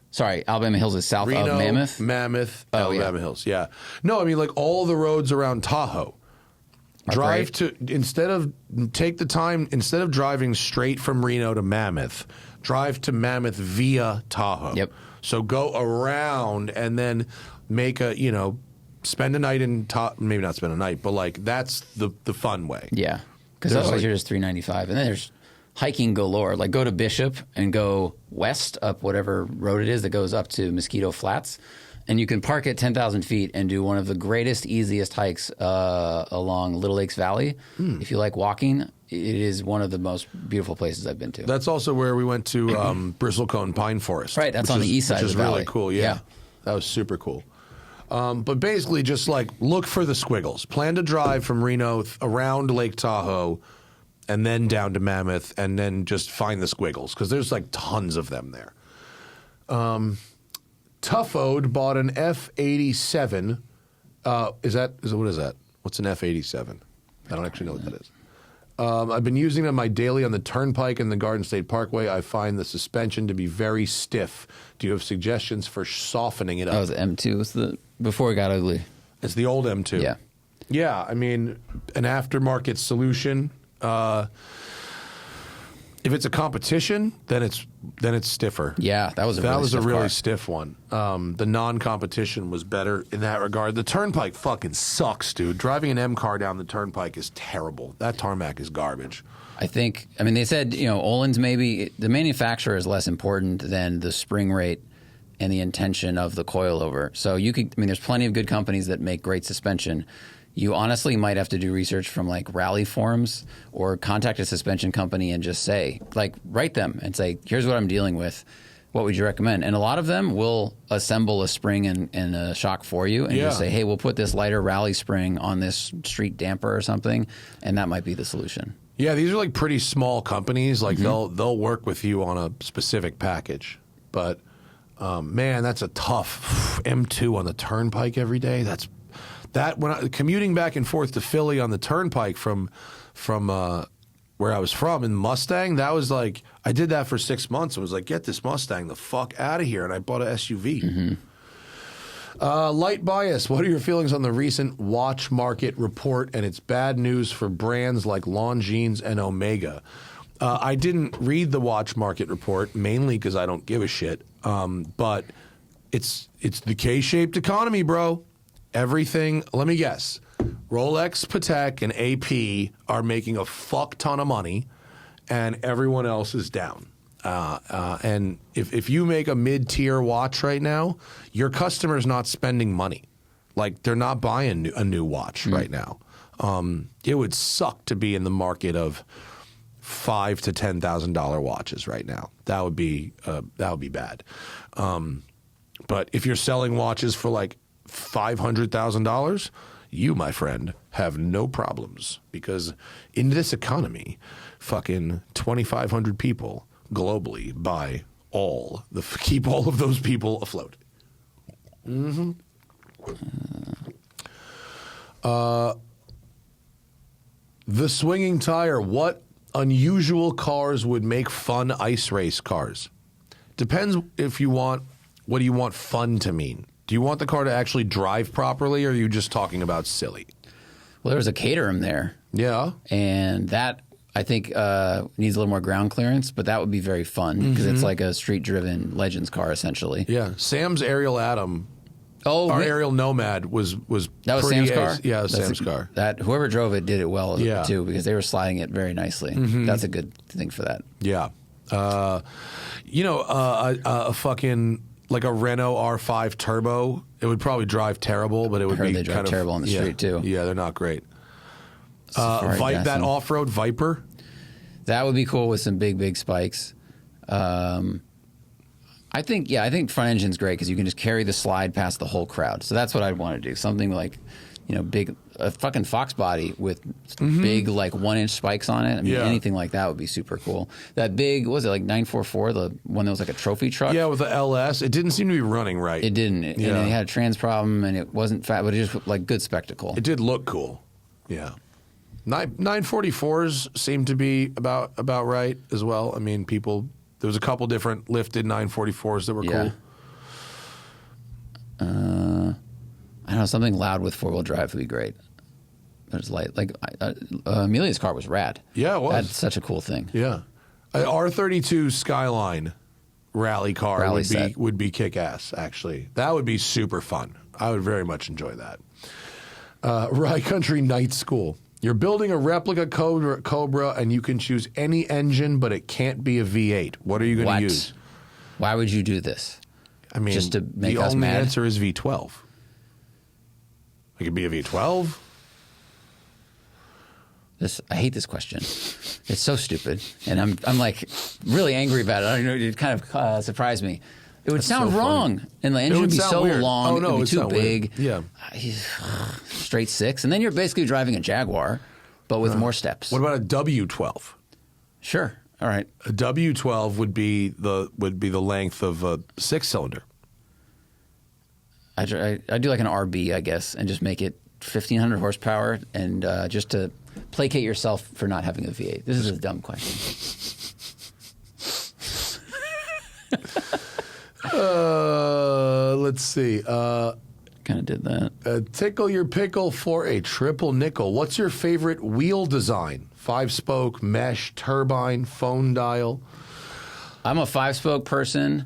Sorry, Alabama Hills is south Reno, of Mammoth? Mammoth, Alabama Hills, yeah. No, I mean, all the roads around Tahoe. Instead of driving straight from Reno to Mammoth, drive to Mammoth via Tahoe. Yep. So go around and then make spend a night in Tahoe. Maybe not spend a night, but that's the fun way. Yeah. Because otherwise you're just 395. And then there's hiking galore. Go to Bishop and go west up whatever road it is that goes up to Mosquito Flats. And you can park at 10,000 feet and do one of the greatest, easiest hikes along Little Lakes Valley. If you like walking, it is one of the most beautiful places I've been to. That's also where we went to Bristlecone Pine Forest. Right, that's on the east side of the valley. Which is really cool, yeah. That was super cool. But basically just look for the squiggles. Plan to drive from Reno around Lake Tahoe and then down to Mammoth and then just find the squiggles because there's tons of them there. Tuffode bought an F.A.T. What is that? What's an F.A.T? I don't actually know what that is. I've been using them my daily on the Turnpike and the Garden State Parkway. I find the suspension to be very stiff. Do you have suggestions for softening it up? That was M2. It was before it got ugly. It's the old M2. Yeah. Yeah, I mean, an aftermarket solution. If it's a competition, then it's stiffer. Yeah, that was a really stiff one. The non-competition was better in that regard. The Turnpike fucking sucks, dude. Driving an M car down the Turnpike is terrible. That tarmac is garbage. They said, Öhlins the manufacturer is less important than the spring rate and the intention of the coilover. So there's plenty of good companies that make great suspension. You honestly might have to do research from rally forums or contact a suspension company and just say, write them and say, here's what I'm dealing with. What would you recommend? And a lot of them will assemble a spring and a shock for you and just say, hey, we'll put this lighter rally spring on this street damper or something, and that might be the solution. Yeah, these are pretty small companies. They'll work with you on a specific package. But man, that's a tough M2 on the Turnpike every day. That when commuting back and forth to Philly on the turnpike from where I was from in Mustang, that was like I did that for 6 months. I was like, get this Mustang the fuck out of here, and I bought an SUV. Mm-hmm. Light bias. What are your feelings on the recent watch market report and its bad news for brands like Longines and Omega? I didn't read the watch market report mainly because I don't give a shit. But it's the K-shaped economy, bro. Everything. Let me guess. Rolex, Patek, and AP are making a fuck ton of money, and everyone else is down. And if you make a mid-tier watch right now, your customer's not spending money. Like, they're not buying a new watch right now. It would suck to be in the market of $5,000 to $10,000 watches right now. That would be bad. But if you're selling watches for like $500,000, you, my friend, have no problems, because in this economy, fucking 2,500 people globally buy keep all of those people afloat. Mm-hmm. The swinging tire. What unusual cars would make fun ice race cars? Depends if you want. What do you want fun to mean? Do you want the car to actually drive properly, or are you just talking about silly? Well, there's a Caterham there. Yeah. And that, I think, needs a little more ground clearance, but that would be very fun because it's like a street-driven Legends car, essentially. Yeah. Sam's Ariel Atom, Ariel Nomad was that was pretty Sam's car? Yeah, it was Sam's car. That whoever drove it did it well, too, because they were sliding it very nicely. That's a good thing for that. Yeah. A fucking... like a Renault R5 Turbo, it would probably drive terrible, but it would be they drive terrible on the street, too. Yeah, they're not great. That off-road Viper? That would be cool with some big spikes. I think front engine's great because you can just carry the slide past the whole crowd. So that's what I'd want to do. Something like, big, a fucking Fox body with big, like 1-inch spikes on it. I mean, anything like that would be super cool. That big, what was it, like 944, the one that was like a trophy truck? Yeah, with the LS. It didn't seem to be running right. It didn't. And it had a trans problem, and it wasn't fat, but it just like good spectacle. It did look cool. Yeah. 944s seem to be about right as well. I mean, there was a couple different lifted 944s that were cool. I don't know, something loud with 4-wheel drive would be great. There's light. Like, Amelia's car was rad. Yeah, it was. That's such a cool thing. Yeah. An R32 Skyline rally car would be kick-ass, actually. That would be super fun. I would very much enjoy that. Rye Country Night School. You're building a replica Cobra, and you can choose any engine, but it can't be a V8. What are you going to use? Why would you do this? I mean, just to make us mad? The only answer is V12. It could be a V12. I hate this question. It's so stupid, and I'm like really angry about it. I don't know. It kind of surprised me. It would sound wrong, and the engine would be so long. It would be too big. Weird. Yeah, straight 6, and then you're basically driving a Jaguar, but with more steps. What about a W12? Sure. All right. A W12 would be the length of a 6-cylinder. I do like an RB, I guess, and just make it 1,500 horsepower, and just to placate yourself for not having a V8. This is a dumb question. Let's see. Kind of did that. Tickle your pickle for a triple nickel. What's your favorite wheel design? 5-spoke, mesh, turbine, phone dial? I'm a 5-spoke person.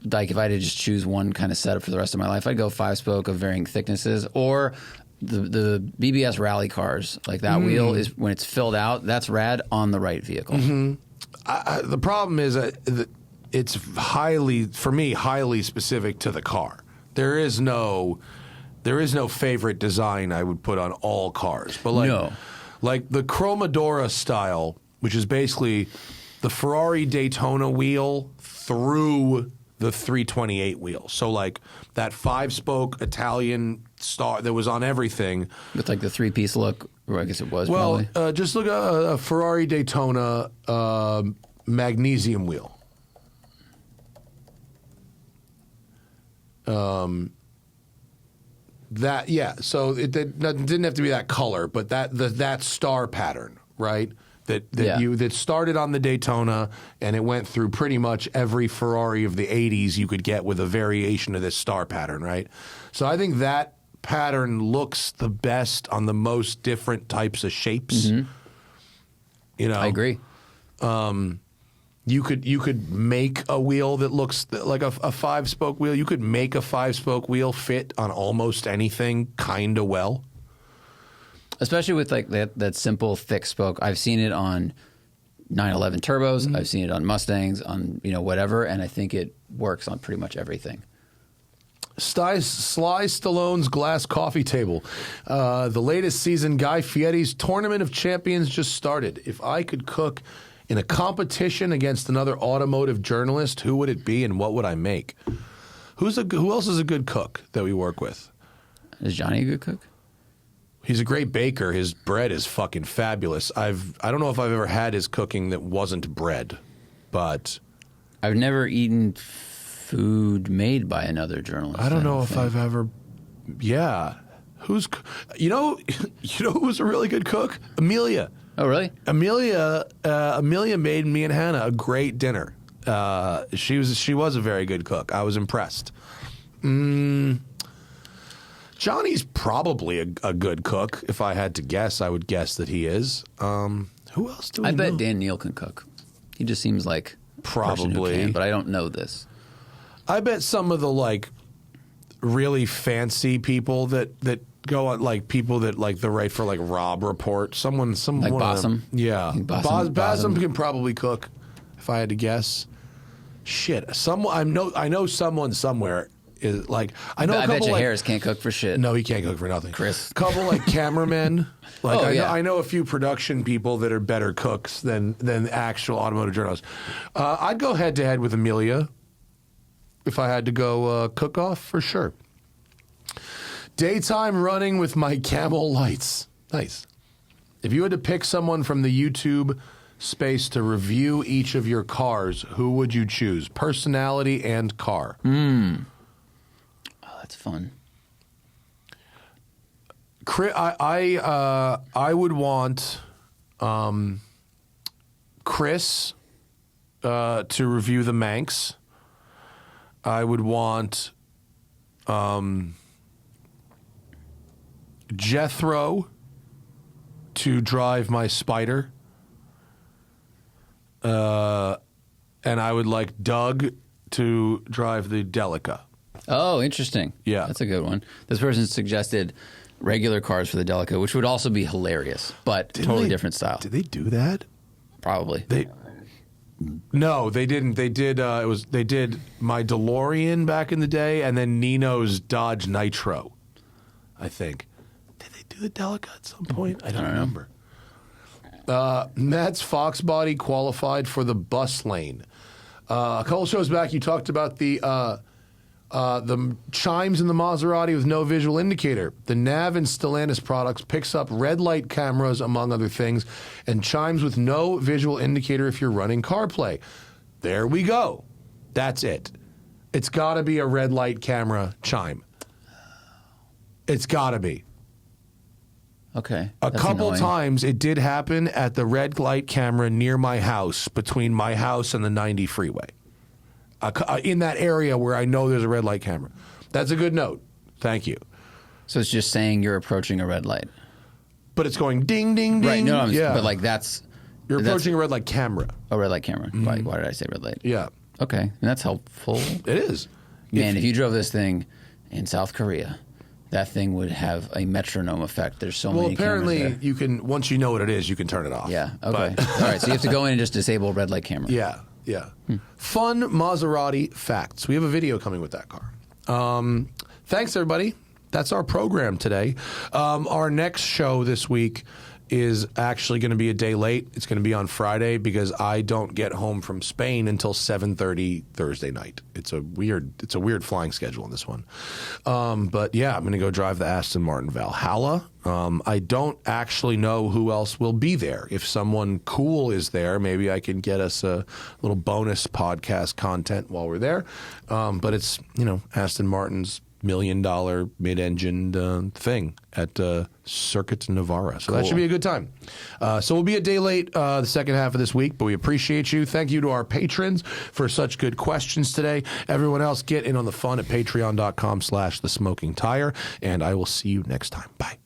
Like, if I had to just choose one kind of setup for the rest of my life, I'd go 5-spoke of varying thicknesses, or the BBS rally cars. Like, that wheel is, when it's filled out, that's rad on the right vehicle. The problem is that it's highly specific to the car. There is no favorite design I would put on all cars. But like the Chromadora style, which is basically the Ferrari Daytona wheel through the 328 wheel. So like that 5-spoke Italian star that was on everything. With like the 3-piece look, or I guess it was just look at a Ferrari Daytona magnesium wheel. That so it didn't have to be that color, but that star pattern, right? That started on the Daytona and it went through pretty much every Ferrari of the 80s you could get with a variation of this star pattern, right? So I think that pattern looks the best on the most different types of shapes. Mm-hmm. You know, I agree. You could make a wheel that looks like a 5-spoke wheel. You could make a 5-spoke wheel fit on almost anything kind of well. Especially with like that simple thick spoke. I've seen it on 911 turbos. Mm-hmm. I've seen it on Mustangs, on whatever, and I think it works on pretty much everything. Sly Stallone's glass coffee table. The latest season, Guy Fieri's Tournament of Champions just started. If I could cook in a competition against another automotive journalist, who would it be and what would I make? Who else is a good cook that we work with? Is Johnny a good cook? He's a great baker. His bread is fucking fabulous. I don't know if I've ever had his cooking that wasn't bread, but I've never eaten food made by another journalist. I don't know if I've ever. Yeah, who's who's a really good cook? Amelia. Oh, really? Amelia made me and Hannah a great dinner. She was a very good cook. I was impressed. Johnny's probably a good cook. If I had to guess, I would guess that he is. Who else do we know? I bet Dan Neal can cook. He just seems like probably, a person who can, but I don't know this. I bet some of the really fancy people that go on people that the write for Rob Report. Someone like Bossum. Yeah, Bossum can probably cook. If I had to guess, shit. I know someone somewhere. Is I know. I bet you Harris can't cook for shit. No, he can't cook for nothing. Chris, a couple cameramen. I know a few production people that are better cooks than actual automotive journalists. I'd go head to head with Amelia if I had to go cook off for sure. Daytime running with my Camel lights. Nice. If you had to pick someone from the YouTube space to review each of your cars, who would you choose? Personality and car. That's fun. I would want Chris to review the Manx. I would want Jethro to drive my Spider. And I would like Doug to drive the Delica. Oh, interesting. Yeah. That's a good one. This person suggested regular cars for the Delica, which would also be hilarious, but totally different style. Did they do that? Probably. No, they didn't. They did. They did my DeLorean back in the day, and then Nino's Dodge Nitro. I think. Did they do the Delica at some point? I don't remember. Matt's Fox body qualified for the bus lane. A couple shows back, you talked about the chimes in the Maserati with no visual indicator. The Nav and Stellantis products picks up red light cameras, among other things, and chimes with no visual indicator if you're running CarPlay. There we go. That's it. It's got to be a red light camera chime. It's got to be. Okay. A couple times it did happen at the red light camera near my house, between my house and the 90 freeway. In that area where I know there's a red light camera. That's a good note. Thank you. So it's just saying you're approaching a red light. But it's going ding, ding, ding. Right, no, yeah. But that's... You're approaching a red light camera. A red light camera. Mm-hmm. Why did I say red light? Yeah. Okay, and that's helpful. It is. Man, if you drove this thing in South Korea, that thing would have a metronome effect. There's so many cameras there. Apparently you can, once you know what it is, you can turn it off. Yeah, okay. All right, so you have to go in and just disable red light camera. Yeah. Yeah. Fun Maserati facts. We have a video coming with that car. Thanks, everybody. That's our program today. Our next show this week is actually going to be a day late. It's going to be on Friday because I don't get home from Spain until 7:30 Thursday night. It's a weird flying schedule on this one. But yeah, I'm going to go drive the Aston Martin Valhalla. I don't actually know who else will be there. If someone cool is there, maybe I can get us a little bonus podcast content while we're there. But it's, Aston Martin's million mid-engined thing at Circuit Navarra. So that Cool. should be a good time. So we'll be a day late the second half of this week, but we appreciate you. Thank you to our patrons for such good questions today. Everyone else, get in on the fun at patreon.com/thesmokingtire, and I will see you next time. Bye.